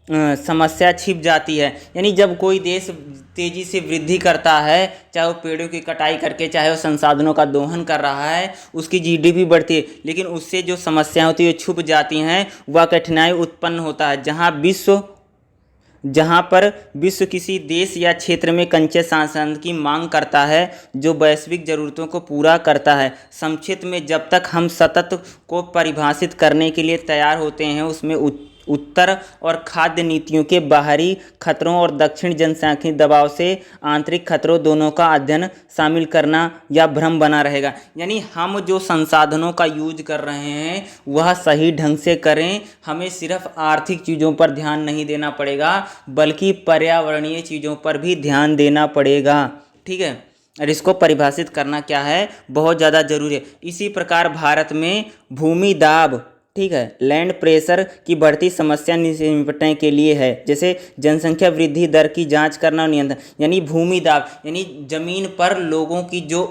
समस्या छिप जाती है। यानी जब कोई देश तेज़ी से वृद्धि करता है, चाहे वो पेड़ों की कटाई करके, चाहे वो संसाधनों का दोहन कर रहा है, उसकी जीडीपी बढ़ती है, लेकिन उससे जो समस्याएं होती है छुप जाती हैं, वह कठिनाई उत्पन्न होता है। जहाँ पर विश्व किसी देश या क्षेत्र में कच्चे संसाधन की मांग करता है जो वैश्विक ज़रूरतों को पूरा करता है। संक्षिप्त में जब तक हम सतत को परिभाषित करने के लिए तैयार होते हैं उसमें उत्तर और खाद्य नीतियों के बाहरी खतरों और दक्षिण जनसांख्यिक दबाव से आंतरिक खतरों दोनों का अध्ययन शामिल करना या भ्रम बना रहेगा। यानी हम जो संसाधनों का यूज कर रहे हैं वह सही ढंग से करें। हमें सिर्फ आर्थिक चीज़ों पर ध्यान नहीं देना पड़ेगा बल्कि पर्यावरणीय चीज़ों पर भी ध्यान देना पड़ेगा। ठीक है। और इसको परिभाषित करना क्या है, बहुत ज़्यादा ज़रूरी है। इसी प्रकार भारत में भूमि दाब, ठीक है, लैंड प्रेशर की बढ़ती समस्या से निपटने के लिए है, जैसे जनसंख्या वृद्धि दर की जांच करना और नियंत्रण। यानी भूमि दाब यानी ज़मीन पर लोगों की जो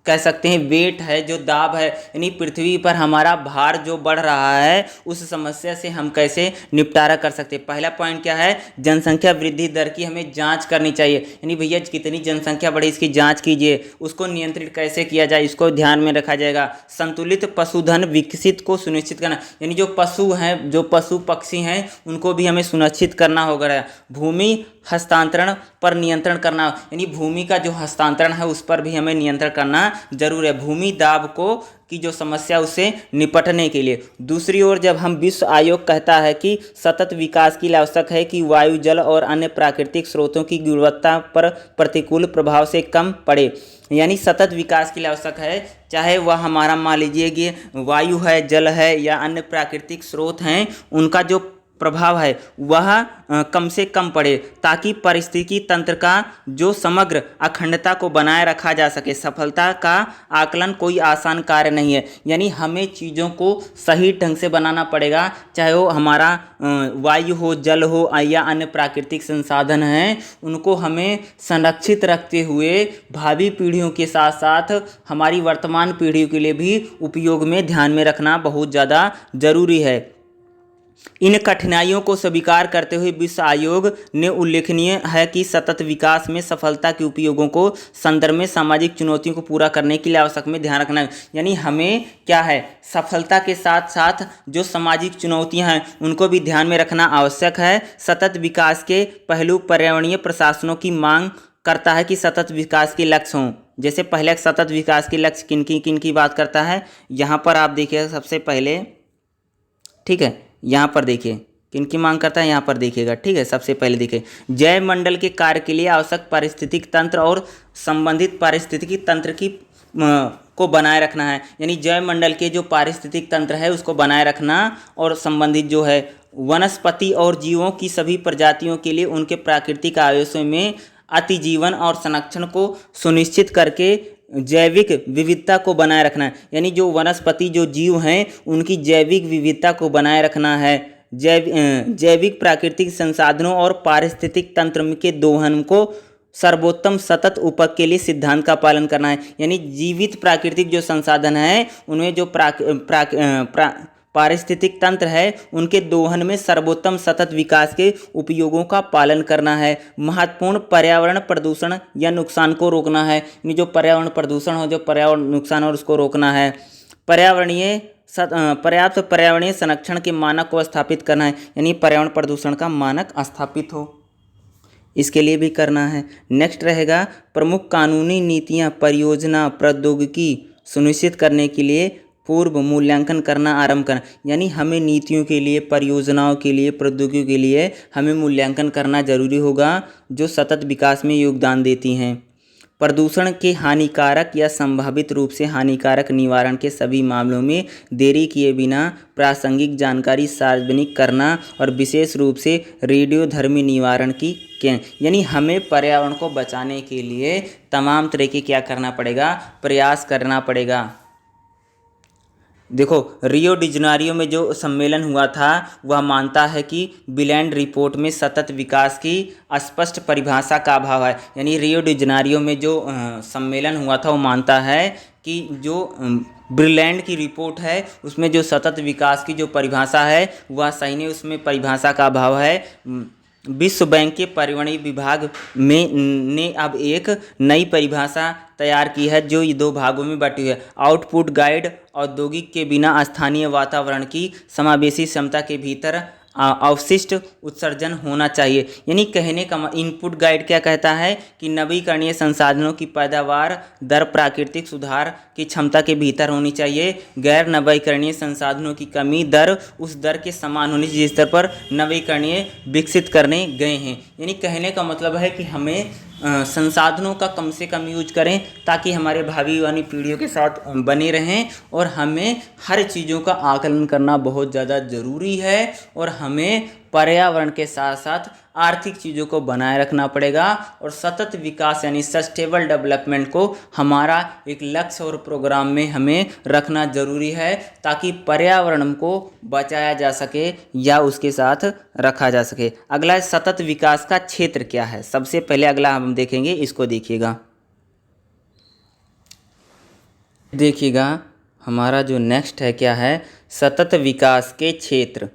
कह सकते हैं वेट है, जो दाब है, यानी पृथ्वी पर हमारा भार जो बढ़ रहा है उस समस्या से हम कैसे निपटारा कर सकते हैं। पहला पॉइंट क्या है, जनसंख्या वृद्धि दर की हमें जांच करनी चाहिए। यानी भैया कितनी जनसंख्या बढ़ी इसकी जांच कीजिए, उसको नियंत्रित कैसे किया जाए इसको ध्यान में रखा जाएगा। संतुलित पशुधन विकसित को सुनिश्चित करना, यानी जो पशु हैं, जो पशु पक्षी हैं उनको भी हमें सुनिश्चित करना होगा। भूमि हस्तांतरण पर नियंत्रण करना, यानी भूमि का जो हस्तांतरण है उस पर भी हमें नियंत्रण करना जरूर है, भूमि दाब को की जो समस्या उससे निपटने के लिए। दूसरी ओर जब हम विश्व आयोग कहता है कि सतत विकास के लिए आवश्यक है कि वायु जल और अन्य प्राकृतिक स्रोतों की गुणवत्ता पर प्रतिकूल प्रभाव से कम पड़े, यानी सतत विकास के लिए आवश्यक है, चाहे वह हमारा मान लीजिए कि वायु है, जल है या अन्य प्राकृतिक स्रोत हैं, उनका जो प्रभाव है वह कम से कम पड़े ताकि पारिस्थितिकी तंत्र का जो समग्र अखंडता को बनाए रखा जा सके। सफलता का आकलन कोई आसान कार्य नहीं है, यानी हमें चीज़ों को सही ढंग से बनाना पड़ेगा, चाहे वो हमारा वायु हो, जल हो या अन्य प्राकृतिक संसाधन हैं, उनको हमें संरक्षित रखते हुए भावी पीढ़ियों के साथ साथ हमारी वर्तमान पीढ़ियों के लिए भी उपयोग में ध्यान में रखना बहुत ज़्यादा ज़रूरी है। इन कठिनाइयों को स्वीकार करते हुए विश्व आयोग ने उल्लेखनीय है कि सतत विकास में सफलता के उपयोगों को संदर्भ में सामाजिक चुनौतियों को पूरा करने के लिए आवश्यक में ध्यान रखना है। यानी हमें क्या है, सफलता के साथ साथ जो सामाजिक चुनौतियां हैं उनको भी ध्यान में रखना आवश्यक है। सतत विकास के पहलू पर्यावरणीय प्रशासनों की मांग करता है कि सतत विकास के लक्ष्य हों। जैसे पहले सतत विकास के लक्ष्य किन की बात करता है, यहाँ पर आप देखिए सबसे पहले, ठीक है, यहाँ पर देखिए किनकी मांग करता है यहाँ पर देखिएगा, ठीक है। सबसे पहले देखिए, जैव मंडल के कार्य के लिए आवश्यक पारिस्थितिक तंत्र और संबंधित पारिस्थितिकी तंत्र की को बनाए रखना है। यानी जैव मंडल के जो पारिस्थितिक तंत्र है उसको बनाए रखना और संबंधित जो है वनस्पति और जीवों की सभी प्रजातियों के लिए उनके प्राकृतिक आवासों में अतिजीवन और संरक्षण को सुनिश्चित करके जैविक विविधता को बनाए रखना है। यानी जो वनस्पति जो जीव हैं उनकी जैविक विविधता को बनाए रखना है। जैविक प्राकृतिक संसाधनों और पारिस्थितिक तंत्र के दोहन को सर्वोत्तम सतत उपयोग के लिए सिद्धांत का पालन करना है। यानी जीवित प्राकृतिक जो संसाधन है उनमें जो पारिस्थितिक तंत्र है उनके दोहन में सर्वोत्तम सतत विकास के उपयोगों का पालन करना है। महत्वपूर्ण पर्यावरण प्रदूषण या नुकसान को रोकना है। यानी जो पर्यावरण प्रदूषण हो, जो पर्यावरण नुकसान हो उसको रोकना है। पर्याप्त पर्यावरणीय संरक्षण के मानक को स्थापित करना है। यानी पर्यावरण प्रदूषण का मानक स्थापित हो, इसके लिए भी करना है। नेक्स्ट रहेगा, प्रमुख कानूनी नीतियां परियोजना प्रौद्योगिकी सुनिश्चित करने के लिए पूर्व मूल्यांकन करना आरंभ करना। यानी हमें नीतियों के लिए, परियोजनाओं के लिए, प्रौद्योगिकी के लिए हमें मूल्यांकन करना जरूरी होगा जो सतत विकास में योगदान देती हैं। प्रदूषण के हानिकारक या संभावित रूप से हानिकारक निवारण के सभी मामलों में देरी किए बिना प्रासंगिक जानकारी सार्वजनिक करना और विशेष रूप से रेडियोधर्मी निवारण की यानी हमें पर्यावरण को बचाने के लिए तमाम तरह के क्या करना पड़ेगा, प्रयास करना पड़ेगा। देखो, रियो डी जनेरियो में जो सम्मेलन हुआ था वह मानता है कि बिलैंड रिपोर्ट में सतत विकास की स्पष्ट परिभाषा का अभाव है। यानी रियो डी जनेरियो में जो सम्मेलन हुआ था वो मानता है कि जो ब्रिलैंड की रिपोर्ट है उसमें जो सतत विकास की जो परिभाषा है वह सही नहीं, उसमें परिभाषा का अभाव है। विश्व बैंक के पर्यावरणीय विभाग में ने अब एक नई परिभाषा तैयार की है जो ये दो भागों में बटी है। आउटपुट गाइड औद्योगिक के बिना स्थानीय वातावरण की समावेशी क्षमता के भीतर अवशिष्ट उत्सर्जन होना चाहिए। यानी कहने का इनपुट गाइड क्या कहता है कि नवीकरणीय संसाधनों की पैदावार दर प्राकृतिक सुधार की क्षमता के भीतर होनी चाहिए। गैर नवीकरणीय संसाधनों की कमी दर उस दर के समान होनी चाहिए जिस स्तर पर नवीकरणीय विकसित करने गए हैं। यानी कहने का मतलब है कि हमें संसाधनों का कम से कम यूज करें ताकि हमारे भावी वाली पीढ़ियों के साथ बने रहें। और हमें हर चीज़ों का आकलन करना बहुत ज़्यादा ज़रूरी है और हमें पर्यावरण के साथ साथ आर्थिक चीज़ों को बनाए रखना पड़ेगा। और सतत विकास यानी सस्टेनेबल डेवलपमेंट को हमारा एक लक्ष्य और प्रोग्राम में हमें रखना ज़रूरी है ताकि पर्यावरण को बचाया जा सके या उसके साथ रखा जा सके। अगला है सतत विकास का क्षेत्र क्या है। सबसे पहले अगला हम देखेंगे, इसको देखिएगा। हमारा जो नेक्स्ट है क्या है, सतत विकास के क्षेत्र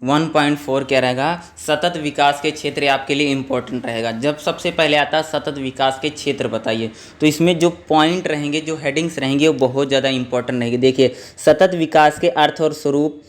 1.4 क्या रहेगा, सतत विकास के क्षेत्र आपके लिए इम्पोर्टेंट रहेगा। जब सबसे पहले आता है सतत विकास के क्षेत्र बताइए, तो इसमें जो पॉइंट रहेंगे, जो हेडिंग्स रहेंगे वो बहुत ज़्यादा इंपॉर्टेंट रहेंगे। देखिए, सतत विकास के अर्थ और स्वरूप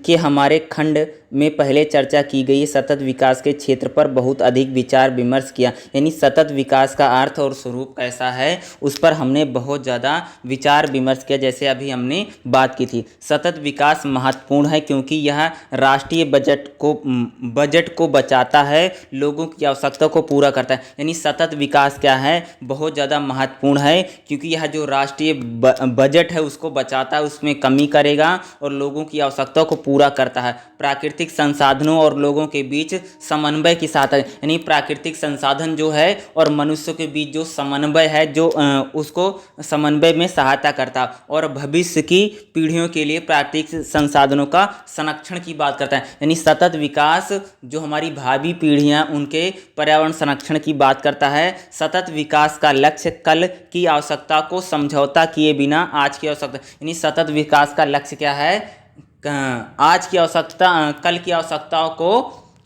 के हमारे खंड में पहले चर्चा की गई। सतत विकास के क्षेत्र पर बहुत अधिक विचार विमर्श किया। यानी सतत विकास का अर्थ और स्वरूप कैसा है उस पर हमने बहुत ज़्यादा विचार विमर्श किया, जैसे अभी हमने बात की थी। सतत विकास महत्वपूर्ण है क्योंकि यह राष्ट्रीय बजट को बचाता है, लोगों की आवश्यकता को पूरा करता है। यानी सतत विकास क्या है, बहुत ज़्यादा महत्वपूर्ण है क्योंकि यह जो राष्ट्रीय बजट है उसको बचाता है, उसमें कमी करेगा और लोगों की आवश्यकताओं को पूरा करता है। प्राकृतिक संसाधनों और लोगों के बीच समन्वय की सहायता, यानी प्राकृतिक संसाधन जो है और मनुष्य के बीच जो समन्वय है जो उसको समन्वय में सहायता करता है और भविष्य की पीढ़ियों के लिए प्राकृतिक संसाधनों का संरक्षण की बात करता है। यानी सतत विकास जो हमारी भावी पीढ़ियां उनके पर्यावरण संरक्षण की बात करता है। सतत विकास का लक्ष्य कल की आवश्यकता को समझौता किए बिना आज की आवश्यकता, यानी सतत विकास का लक्ष्य क्या है, आज की आवश्यकता कल की आवश्यकताओं को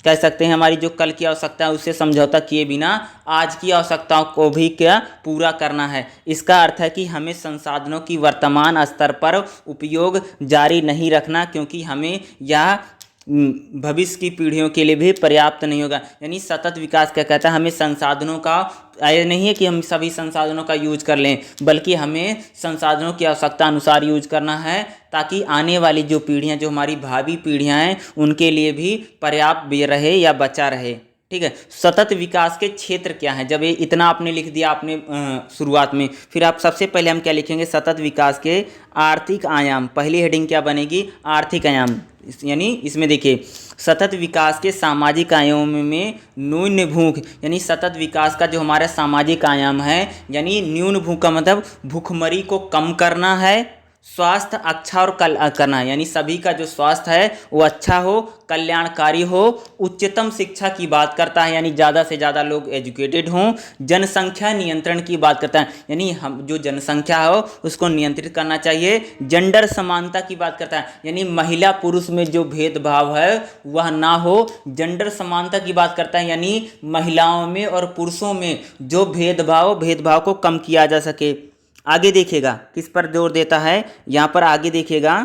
कह सकते हैं, हमारी जो कल की आवश्यकता है उससे समझौता किए बिना आज की आवश्यकताओं को भी क्या पूरा करना है। इसका अर्थ है कि हमें संसाधनों की वर्तमान स्तर पर उपयोग जारी नहीं रखना क्योंकि हमें यह भविष्य की पीढ़ियों के लिए भी पर्याप्त नहीं होगा। यानी सतत विकास क्या कहता है, हमें संसाधनों का ये नहीं है कि हम सभी संसाधनों का यूज कर लें, बल्कि हमें संसाधनों की आवश्यकता अनुसार यूज करना है, ताकि आने वाली जो पीढ़ियां, जो हमारी भावी पीढ़ियां हैं, उनके लिए भी पर्याप्त भी रहे या बचा रहे। ठीक है। सतत विकास के क्षेत्र क्या हैं, जब ये इतना आपने लिख दिया आपने शुरुआत में, फिर आप सबसे पहले हम क्या लिखेंगे, सतत विकास के आर्थिक आयाम। पहली हेडिंग क्या बनेगी, आर्थिक आयाम। यानी इसमें देखिए, सतत विकास के सामाजिक आयामों में न्यून भूख, यानी सतत विकास का जो हमारा सामाजिक आयाम है, यानी न्यून भूख का मतलब भूखमरी को कम करना है, स्वास्थ्य अच्छा और करना है, यानी सभी का जो स्वास्थ्य है वो अच्छा हो, कल्याणकारी हो, उच्चतम शिक्षा की बात करता है, यानी ज़्यादा से ज़्यादा लोग एजुकेटेड हों, जनसंख्या नियंत्रण की बात करता है, यानी हम जो जनसंख्या हो उसको नियंत्रित करना चाहिए, जेंडर समानता की बात करता है, यानी महिला पुरुष में जो भेदभाव है वह ना हो, जेंडर समानता की बात करता है, यानी महिलाओं में और पुरुषों में जो भेदभाव को कम किया जा सके। आगे देखिएगा किस पर जोर देता है, यहाँ पर आगे देखिएगा,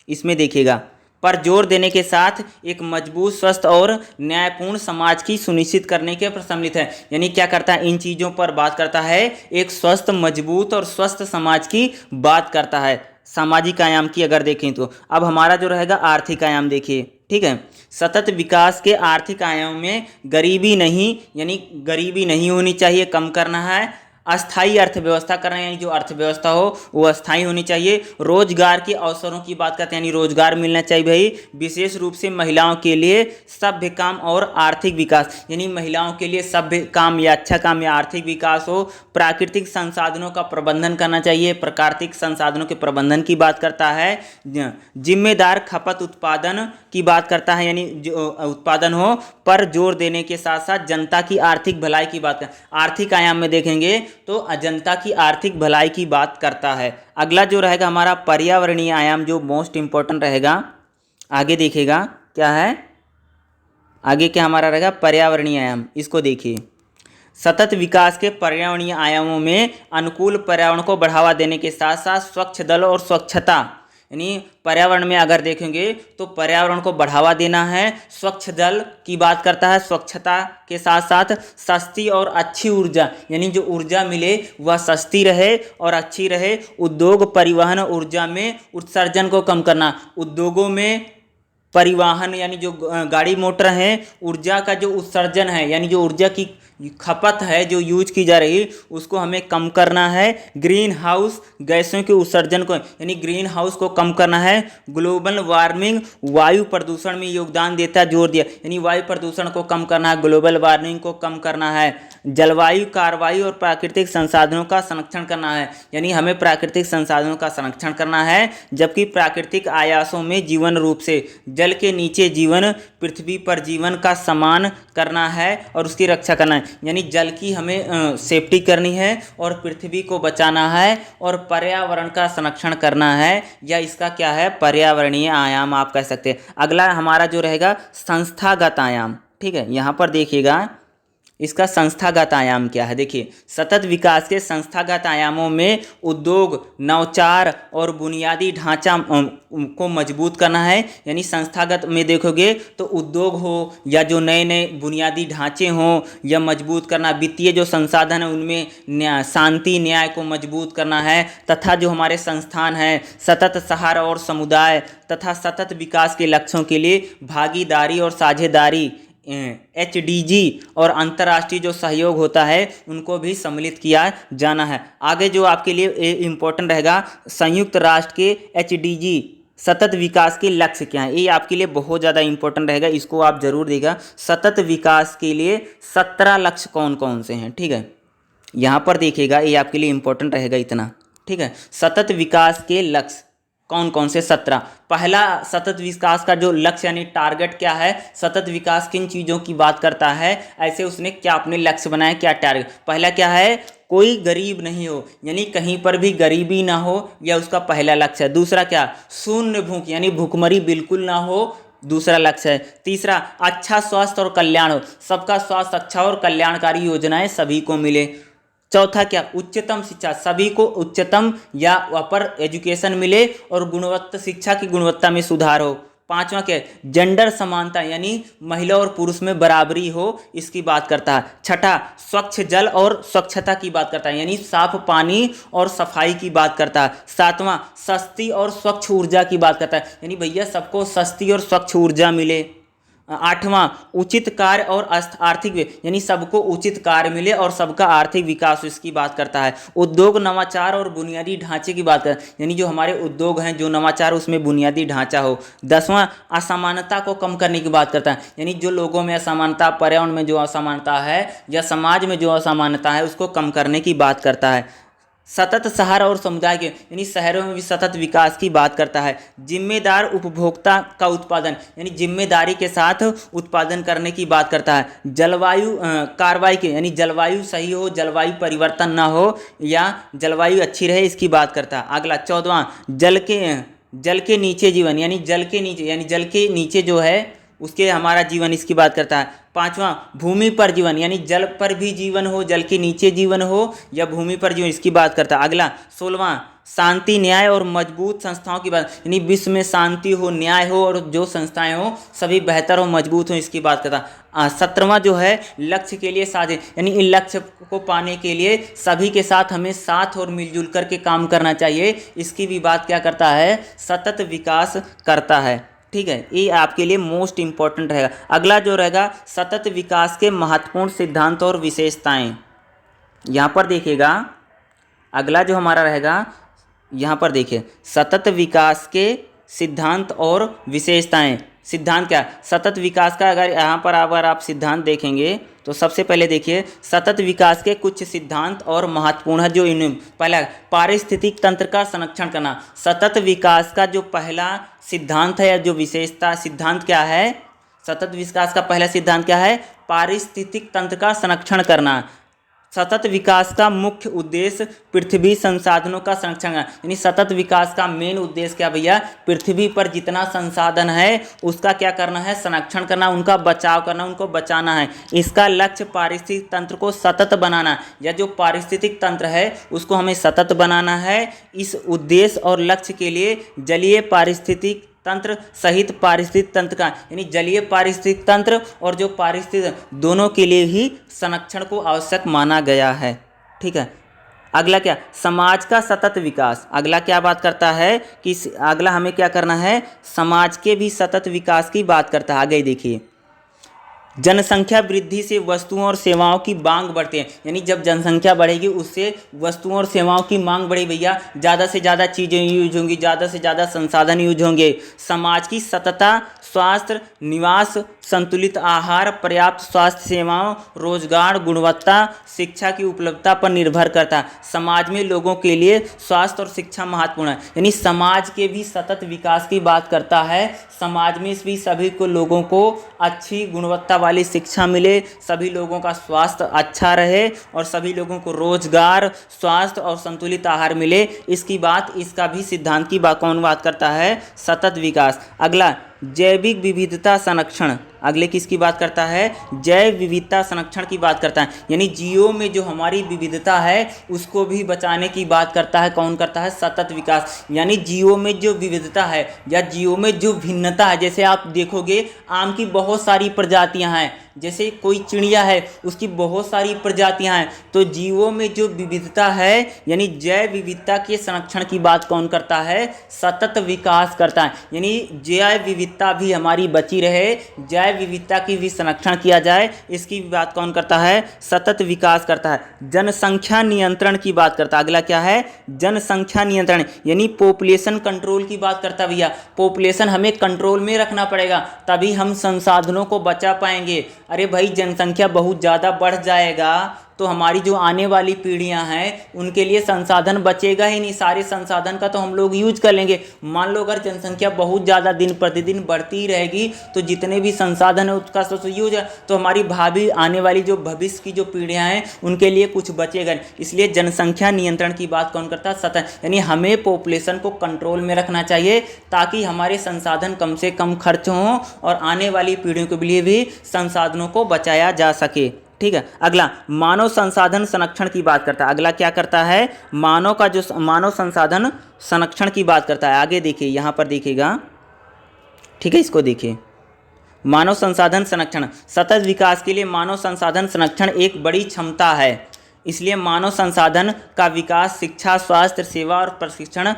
इसमें देखिएगा, पर जोर देने के साथ एक मजबूत, स्वस्थ और न्यायपूर्ण समाज की सुनिश्चित करने के पर सम्मिलित है। यानी क्या करता है, इन चीज़ों पर बात करता है, एक स्वस्थ, मजबूत और स्वस्थ समाज की बात करता है। सामाजिक आयाम की अगर देखें तो अब हमारा जो रहेगा आर्थिक आयाम देखिए। ठीक है। सतत विकास के आर्थिक आयाम में गरीबी नहीं, यानी गरीबी नहीं होनी चाहिए, कम करना है, अस्थायी अर्थव्यवस्था करना, यानी जो अर्थव्यवस्था हो वो अस्थायी होनी चाहिए, रोजगार के अवसरों की बात करते हैं, यानी रोजगार मिलना चाहिए भाई, विशेष रूप से महिलाओं के लिए सभ्य काम और आर्थिक विकास, यानी महिलाओं के लिए सभ्य काम या अच्छा काम या आर्थिक विकास हो, प्राकृतिक संसाधनों का प्रबंधन करना चाहिए, प्राकृतिक संसाधनों के प्रबंधन की बात करता है, जिम्मेदार खपत उत्पादन की बात करता है, यानी जो उत्पादन हो पर जोर देने के साथ साथ जनता की आर्थिक भलाई की बात कर, आर्थिक आयाम में देखेंगे तो जनता की आर्थिक भलाई की बात करता है। अगला जो रहेगा हमारा पर्यावरणीय आयाम, जो मोस्ट इंपॉर्टेंट रहेगा, आगे देखिएगा क्या है, आगे क्या हमारा रहेगा, पर्यावरणीय आयाम। इसको देखिए, सतत विकास के पर्यावरणीय आयामों में अनुकूल पर्यावरण को बढ़ावा देने के साथ साथ स्वच्छ जल और स्वच्छता, यानी पर्यावरण में अगर देखेंगे तो पर्यावरण को बढ़ावा देना है, स्वच्छ जल की बात करता है, स्वच्छता के साथ साथ सस्ती और अच्छी ऊर्जा, यानी जो ऊर्जा मिले वह सस्ती रहे और अच्छी रहे, उद्योग परिवहन ऊर्जा में उत्सर्जन को कम करना, उद्योगों में परिवहन यानी जो गाड़ी मोटर हैं, ऊर्जा का जो उत्सर्जन है, यानी जो ऊर्जा की खपत है जो यूज की जा रही उसको हमें कम करना है, ग्रीन हाउस गैसों के उत्सर्जन को, यानी ग्रीन हाउस को कम करना है, ग्लोबल वार्मिंग वायु प्रदूषण में योगदान देता है, जोर दिया, यानी वायु प्रदूषण को कम करना है, ग्लोबल वार्मिंग को कम करना है, जलवायु कार्रवाई और प्राकृतिक संसाधनों का संरक्षण करना है, यानी हमें प्राकृतिक संसाधनों का संरक्षण करना है, जबकि प्राकृतिक आयासों में जीवन रूप से जल के नीचे जीवन, पृथ्वी पर जीवन का सम्मान करना है और उसकी रक्षा करना है, यानी जल की हमें सेफ्टी करनी है और पृथ्वी को बचाना है और पर्यावरण का संरक्षण करना है, या इसका क्या है, पर्यावरणीय आयाम आप कह सकते हैं। अगला हमारा जो रहेगा संस्थागत आयाम। ठीक है, यहाँ पर देखिएगा इसका संस्थागत आयाम क्या है, देखिए, सतत विकास के संस्थागत आयामों में उद्योग, नवाचार और बुनियादी ढांचा को मजबूत करना है, यानी संस्थागत में देखोगे तो उद्योग हो या जो नए नए बुनियादी ढांचे हों या मजबूत करना, वित्तीय जो संसाधन है उनमें शांति न्याय को मजबूत करना है, तथा जो हमारे संस्थान हैं सतत सहारा और समुदाय तथा सतत विकास के लक्ष्यों के लिए भागीदारी और साझेदारी, HDG और अंतर्राष्ट्रीय जो सहयोग होता है उनको भी सम्मिलित किया जाना है। आगे जो आपके लिए इम्पोर्टेंट रहेगा, संयुक्त राष्ट्र के HDG सतत विकास के लक्ष्य क्या है, ये आपके लिए बहुत ज़्यादा इंपॉर्टेंट रहेगा, इसको आप जरूर देगा। सतत विकास के लिए 17 लक्ष्य कौन कौन से हैं, ठीक है, यहाँ पर देखिएगा, ये आपके लिए इंपॉर्टेंट रहेगा इतना। ठीक है, सतत विकास के लक्ष्य कौन कौन से, 17। पहला सतत विकास का जो लक्ष्य यानी टारगेट क्या है, सतत विकास किन चीज़ों की बात करता है, ऐसे उसने क्या अपने लक्ष्य बनाए, क्या टारगेट, पहला क्या है, कोई गरीब नहीं हो, यानी कहीं पर भी गरीबी ना हो, यह उसका पहला लक्ष्य है। दूसरा क्या, शून्य भूख, यानी भूखमरी बिल्कुल ना हो, दूसरा लक्ष्य है। तीसरा, अच्छा स्वास्थ्य और कल्याण हो, सबका स्वास्थ्य अच्छा और कल्याणकारी योजनाएं सभी को मिले। चौथा क्या, उच्चतम शिक्षा, सभी को उच्चतम या अपर एजुकेशन मिले और गुणवत्ता, शिक्षा की गुणवत्ता में सुधार हो। पांचवा क्या है, जेंडर समानता यानी महिला और पुरुष में बराबरी हो, इसकी बात करता है। छठा, स्वच्छ जल और स्वच्छता की बात करता है यानी साफ पानी और सफाई की बात करता है। सातवां, सस्ती और स्वच्छ ऊर्जा की बात करता है यानी भैया सबको सस्ती और स्वच्छ ऊर्जा मिले। आठवां, उचित कार्य और आर्थिक यानी सबको उचित कार्य मिले और सबका आर्थिक विकास, इसकी बात करता है। उद्योग, नवाचार और बुनियादी ढांचे की बात करता है यानी जो हमारे उद्योग हैं, जो नवाचार, उसमें बुनियादी ढांचा हो। दसवां, असमानता को कम करने की बात करता है यानी जो लोगों में असमानता, पर्यावरण में जो असमानता है या समाज में जो असमानता है उसको कम करने की बात करता है। सतत शहर और समुदाय के यानी शहरों में भी सतत विकास की बात करता है। जिम्मेदार उपभोक्ता का उत्पादन यानी जिम्मेदारी के साथ उत्पादन करने की बात करता है। जलवायु कार्रवाई के यानी जलवायु सही हो, जलवायु परिवर्तन ना हो या जलवायु अच्छी रहे, इसकी बात करता है। अगला 14वां, जल के नीचे जीवन यानी जल के नीचे यानी जल के नीचे जो है उसके हमारा जीवन, इसकी बात करता है। पांचवा, भूमि पर जीवन यानी जल पर भी जीवन हो, जल के नीचे जीवन हो या भूमि पर जीवन, इसकी बात करता है। अगला 16वां, शांति, न्याय और मजबूत संस्थाओं की बात यानी विश्व में शांति हो, न्याय हो और जो संस्थाएं हो सभी बेहतर हो, मजबूत हो, इसकी बात करता है। 17वां जो है, लक्ष्य के लिए साझे यानी इन लक्ष्य को पाने के लिए सभी के साथ हमें साथ और मिलजुल करके काम करना चाहिए, इसकी भी बात क्या करता है, सतत विकास करता है। ठीक है, ये आपके लिए मोस्ट इंपॉर्टेंट रहेगा। अगला जो रहेगा, सतत विकास के महत्वपूर्ण सिद्धांत और विशेषताएं, यहाँ पर देखिएगा। अगला जो हमारा रहेगा यहाँ पर देखिए, सतत विकास के सिद्धांत और विशेषताएं। सिद्धांत क्या, सतत विकास का अगर यहाँ पर अगर आप सिद्धांत देखेंगे तो सबसे पहले देखिए सतत विकास के कुछ सिद्धांत और महत्वपूर्ण है जो इन पहला, पारिस्थितिक तंत्र का संरक्षण करना। सतत विकास का जो पहला सिद्धांत है या जो विशेषता सिद्धांत क्या है, सतत विकास का पहला सिद्धांत क्या है, पारिस्थितिक तंत्र का संरक्षण करना। सतत विकास का मुख्य उद्देश्य पृथ्वी संसाधनों का संरक्षण है यानी सतत विकास का मेन उद्देश्य क्या भैया, पृथ्वी पर जितना संसाधन है उसका क्या करना है, संरक्षण करना, उनका बचाव करना, उनको बचाना है। इसका लक्ष्य पारिस्थितिक तंत्र को सतत बनाना या जो पारिस्थितिक तंत्र है उसको हमें सतत बनाना है। इस उद्देश्य और लक्ष्य के लिए जलीय पारिस्थितिक तंत्र सहित पारिस्थितिक तंत्र का यानी जलीय पारिस्थितिक तंत्र और जो पारिस्थितिक दोनों के लिए ही संरक्षण को आवश्यक माना गया है। ठीक है, अगला क्या, समाज का सतत विकास। अगला क्या बात करता है कि अगला हमें क्या करना है, समाज के भी सतत विकास की बात करता है। आगे देखिए, जनसंख्या वृद्धि से वस्तुओं और सेवाओं की मांग बढ़ती है यानी जब जनसंख्या बढ़ेगी उससे वस्तुओं और सेवाओं की मांग बढ़ेगी भैया, ज़्यादा से ज़्यादा चीज़ें यूज होंगी, ज़्यादा से ज़्यादा संसाधन यूज होंगे। समाज की सततता स्वास्थ्य, निवास, संतुलित आहार, पर्याप्त स्वास्थ्य सेवाओं, रोजगार, गुणवत्ता, शिक्षा की उपलब्धता पर निर्भर करता है। समाज में लोगों के लिए स्वास्थ्य और शिक्षा महत्वपूर्ण है यानी समाज के भी सतत विकास की बात करता है। समाज में भी सभी को लोगों को अच्छी गुणवत्ता वाली शिक्षा मिले, सभी लोगों का स्वास्थ्य अच्छा रहे और सभी लोगों को रोजगार, स्वास्थ्य और संतुलित आहार मिले, इसकी बात, इसका भी सिद्धांत की बात कौन बात करता है, सतत विकास। अगला, जैविक विविधता संरक्षण। अगले किसकी बात करता है, जैव विविधता संरक्षण की बात करता है यानी जीवों में जो हमारी विविधता है उसको भी बचाने की बात करता है। कौन करता है, सतत विकास यानी जीवों में जो विविधता है या जीवों में जो भिन्नता है। जैसे आप देखोगे आम की बहुत सारी प्रजातियां हैं, जैसे कोई चिड़िया है उसकी बहुत सारी प्रजातियां हैं, तो जीवों में जो विविधता है यानी जैव विविधता के संरक्षण की बात कौन करता है, सतत विकास करता है यानी जैव विविधता भी हमारी बची रहे, जैव विविधता की भी संरक्षण किया जाए, इसकी भी बात कौन करता है, सतत विकास करता है। जनसंख्या नियंत्रण की बात करता है। अगला क्या है, जनसंख्या नियंत्रण यानी पॉपुलेशन कंट्रोल की बात करता है भैया। पॉपुलेशन हमें कंट्रोल में रखना पड़ेगा तभी हम संसाधनों को बचा पाएंगे। अरे भाई जनसंख्या बहुत ज़्यादा बढ़ जाएगा तो हमारी जो आने वाली पीढ़ियां हैं उनके लिए संसाधन बचेगा ही नहीं, सारे संसाधन का तो हम लोग यूज कर लेंगे। मान लो अगर जनसंख्या बहुत ज़्यादा दिन प्रतिदिन बढ़ती रहेगी तो जितने भी संसाधन है उसका तो यूज है, तो हमारी भावी आने वाली जो भविष्य की जो पीढ़ियां हैं उनके लिए कुछ बचेगा नहीं। इसलिए जनसंख्या नियंत्रण की बात कौन करता है, सतत यानी हमें पॉपुलेशन को कंट्रोल में रखना चाहिए ताकि हमारे संसाधन कम से कम खर्च हों और आने वाली पीढ़ियों के लिए भी संसाधनों को बचाया जा सके। ठीक है, अगला मानव संसाधन संरक्षण की बात करता है। अगला क्या करता है, मानव का जो मानव संसाधन संरक्षण की बात करता है। आगे देखिए, यहाँ पर देखिएगा ठीक है, इसको देखिए। मानव संसाधन संरक्षण, सतत विकास के लिए मानव संसाधन संरक्षण एक बड़ी क्षमता है। इसलिए मानव संसाधन का विकास शिक्षा, स्वास्थ्य सेवा और प्रशिक्षण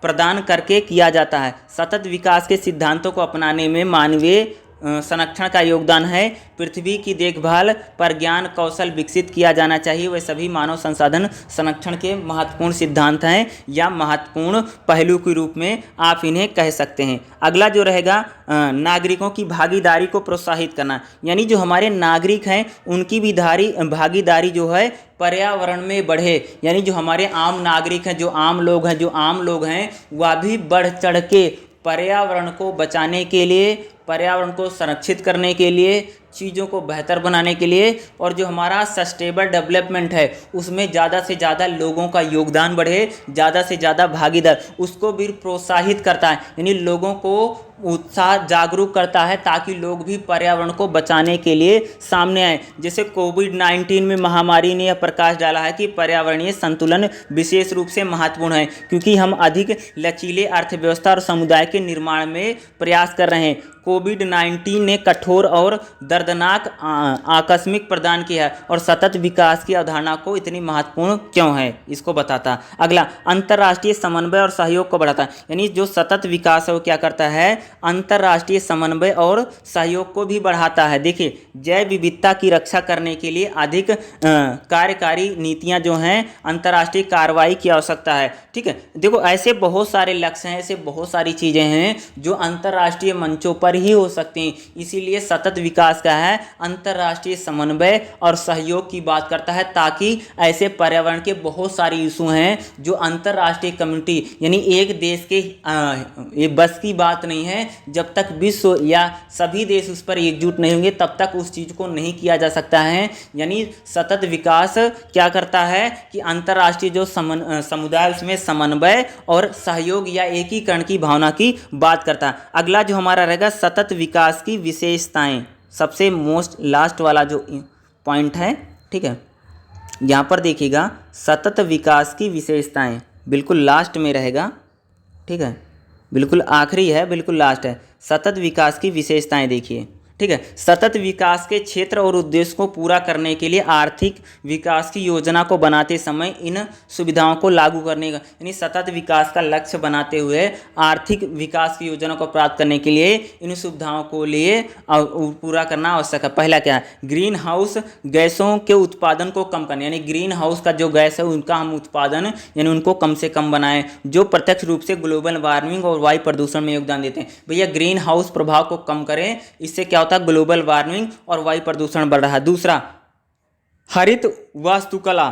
प्रदान करके किया जाता है। सतत विकास के सिद्धांतों को अपनाने में मानवीय संरक्षण का योगदान है। पृथ्वी की देखभाल पर ज्ञान कौशल विकसित किया जाना चाहिए। वे सभी मानव संसाधन संरक्षण के महत्वपूर्ण सिद्धांत हैं या महत्वपूर्ण पहलू के रूप में आप इन्हें कह सकते हैं। अगला जो रहेगा नागरिकों की भागीदारी को प्रोत्साहित करना, यानी जो हमारे नागरिक हैं उनकी भी भागीदारी जो है पर्यावरण में बढ़े। यानी जो हमारे आम नागरिक हैं, जो आम लोग हैं वह भी बढ़ चढ़ के पर्यावरण को बचाने के लिए, पर्यावरण को संरक्षित करने के लिए, चीज़ों को बेहतर बनाने के लिए और जो हमारा सस्टेनेबल डेवलपमेंट है उसमें ज़्यादा से ज़्यादा लोगों का योगदान बढ़े, ज़्यादा से ज़्यादा भागीदार, उसको भी प्रोत्साहित करता है। यानी लोगों को उत्साह जागरूक करता है ताकि लोग भी पर्यावरण को बचाने के लिए सामने आए। जैसे कोविड-19 में महामारी ने यह प्रकाश डाला है कि पर्यावरणीय संतुलन विशेष रूप से महत्वपूर्ण है, क्योंकि हम अधिक लचीले अर्थव्यवस्था और समुदाय के निर्माण में प्रयास कर रहे हैं। कोविड-19 ने कठोर और दर्दनाक आकस्मिक प्रदान किया है और सतत विकास की अवधारणा को इतनी महत्वपूर्ण क्यों है इसको बताता। अगला अंतर्राष्ट्रीय समन्वय और सहयोग को बढ़ाता है। यानी जो सतत विकास है वो क्या करता है, अंतर्राष्ट्रीय समन्वय और सहयोग को भी बढ़ाता है। देखिए, जैव विविधता की रक्षा करने के लिए अधिक कार्यकारी नीतियां जो हैं, अंतर्राष्ट्रीय कार्रवाई की आवश्यकता है। ठीक है, देखो ऐसे बहुत सारे लक्ष्य हैं, ऐसे बहुत सारी चीज़ें हैं जो अंतर्राष्ट्रीय मंचों पर ही हो सकती हैं। इसीलिए सतत विकास का है अंतर्राष्ट्रीय समन्वय और सहयोग की बात करता है, ताकि ऐसे पर्यावरण के बहुत सारे इशू हैं जो अंतर्राष्ट्रीय कम्युनिटी, यानी एक देश के ये बस की बात नहीं है। जब तक विश्व या सभी देश उस पर एकजुट नहीं होंगे तब तक उस चीज़ को नहीं किया जा सकता है। यानी सतत विकास क्या करता है कि अंतर्राष्ट्रीय जो समुदाय उसमें समन्वय और सहयोग या एकीकरण की भावना की बात करता है। अगला जो हमारा रहेगा सतत विकास की विशेषताएं, सबसे मोस्ट लास्ट वाला जो पॉइंट है। ठीक है, यहाँ पर देखिएगा सतत विकास की विशेषताएं बिल्कुल लास्ट में रहेगा। ठीक है, बिल्कुल आखिरी है, बिल्कुल लास्ट है। सतत विकास की विशेषताएं देखिए। ठीक है, सतत विकास के क्षेत्र और उद्देश्य को पूरा करने के लिए आर्थिक विकास की योजना को बनाते समय इन सुविधाओं को लागू करने का, यानी सतत विकास का लक्ष्य बनाते हुए आर्थिक विकास की योजना को प्राप्त करने के लिए इन सुविधाओं को लिए पूरा करना आवश्यक है। पहला क्या है, ग्रीन हाउस गैसों के उत्पादन को कम करना, यानी ग्रीन हाउस का जो गैस है उनका हम उत्पादन यानी उनको कम से कम बनाएं, जो प्रत्यक्ष रूप से ग्लोबल वार्मिंग और वायु प्रदूषण में योगदान देते हैं। भैया ग्रीन हाउस प्रभाव को कम करें, इससे क्या होता है, ग्लोबल वार्मिंग और वायु प्रदूषण बढ़ रहा है। दूसरा, हरित वास्तुकला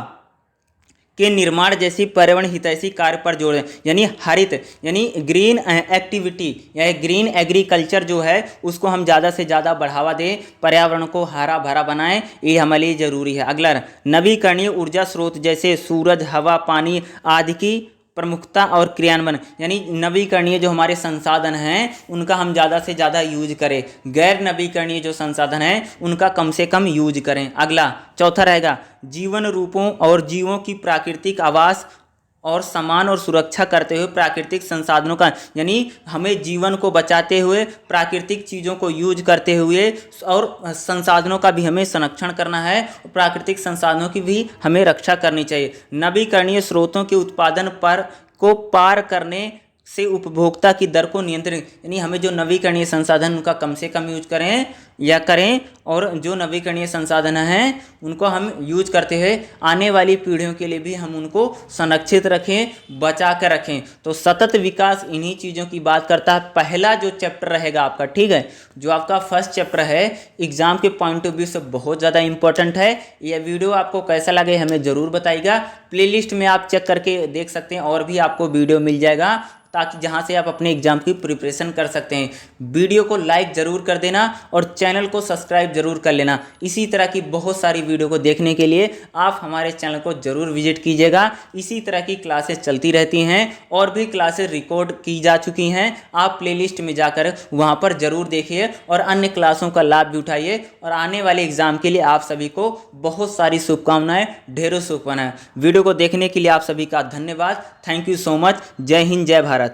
के निर्माण जैसी पर्यावरण हितैषी कार्य पर जोड़ दें, यानी हरित यानी ग्रीन एक्टिविटी या ग्रीन एग्रीकल्चर जो है उसको हम ज़्यादा से ज़्यादा बढ़ावा दें, पर्यावरण को हरा भरा बनाएं, ये हमारे लिए ज़रूरी है। अगला, नवीकरणीय ऊर्जा स्रोत जैसे सूरज, हवा, पानी आदि की प्रमुखता और क्रियान्वयन, यानी नवीकरणीय जो हमारे संसाधन हैं उनका हम ज़्यादा से ज़्यादा यूज करें, गैर नवीकरणीय जो संसाधन हैं उनका कम से कम यूज करें। अगला चौथा रहेगा जीवन रूपों और जीवों की प्राकृतिक आवास और समान और सुरक्षा करते हुए प्राकृतिक संसाधनों का, यानी हमें जीवन को बचाते हुए प्राकृतिक चीज़ों को यूज करते हुए और संसाधनों का भी हमें संरक्षण करना है, प्राकृतिक संसाधनों की भी हमें रक्षा करनी चाहिए। नवीकरणीय स्रोतों के उत्पादन को पार करने से उपभोक्ता की दर को नियंत्रित, यानी हमें जो नवीकरणीय संसाधन उनका कम से कम यूज करें और जो नवीकरणीय संसाधन हैं उनको हम यूज करते हुए आने वाली पीढ़ियों के लिए भी हम उनको संरक्षित रखें, बचा कर रखें। तो सतत विकास इन्हीं चीज़ों की बात करता है। पहला जो चैप्टर रहेगा आपका, ठीक है, जो आपका फर्स्ट चैप्टर है एग्जाम के पॉइंट ऑफ व्यू से बहुत ज़्यादा इंपॉर्टेंट है। यह वीडियो आपको कैसा लगे हमें ज़रूर बताइएगा। प्लेलिस्ट में आप चेक करके देख सकते हैं, और भी आपको वीडियो मिल जाएगा ताकि जहां से आप अपने एग्जाम की प्रिपरेशन कर सकते हैं। वीडियो को लाइक ज़रूर कर देना और चैनल को सब्सक्राइब ज़रूर कर लेना। इसी तरह की बहुत सारी वीडियो को देखने के लिए आप हमारे चैनल को ज़रूर विजिट कीजिएगा। इसी तरह की क्लासेस चलती रहती हैं और भी क्लासेस रिकॉर्ड की जा चुकी हैं, आप प्लेलिस्ट में जाकर वहां पर ज़रूर देखिए और अन्य क्लासों का लाभ भी उठाइए। और आने वाले एग्जाम के लिए आप सभी को बहुत सारी शुभकामनाएं, ढेरों शुभकामनाएं। वीडियो को देखने के लिए आप सभी का धन्यवाद। Thank you so much. जय हिंद, जय भारत।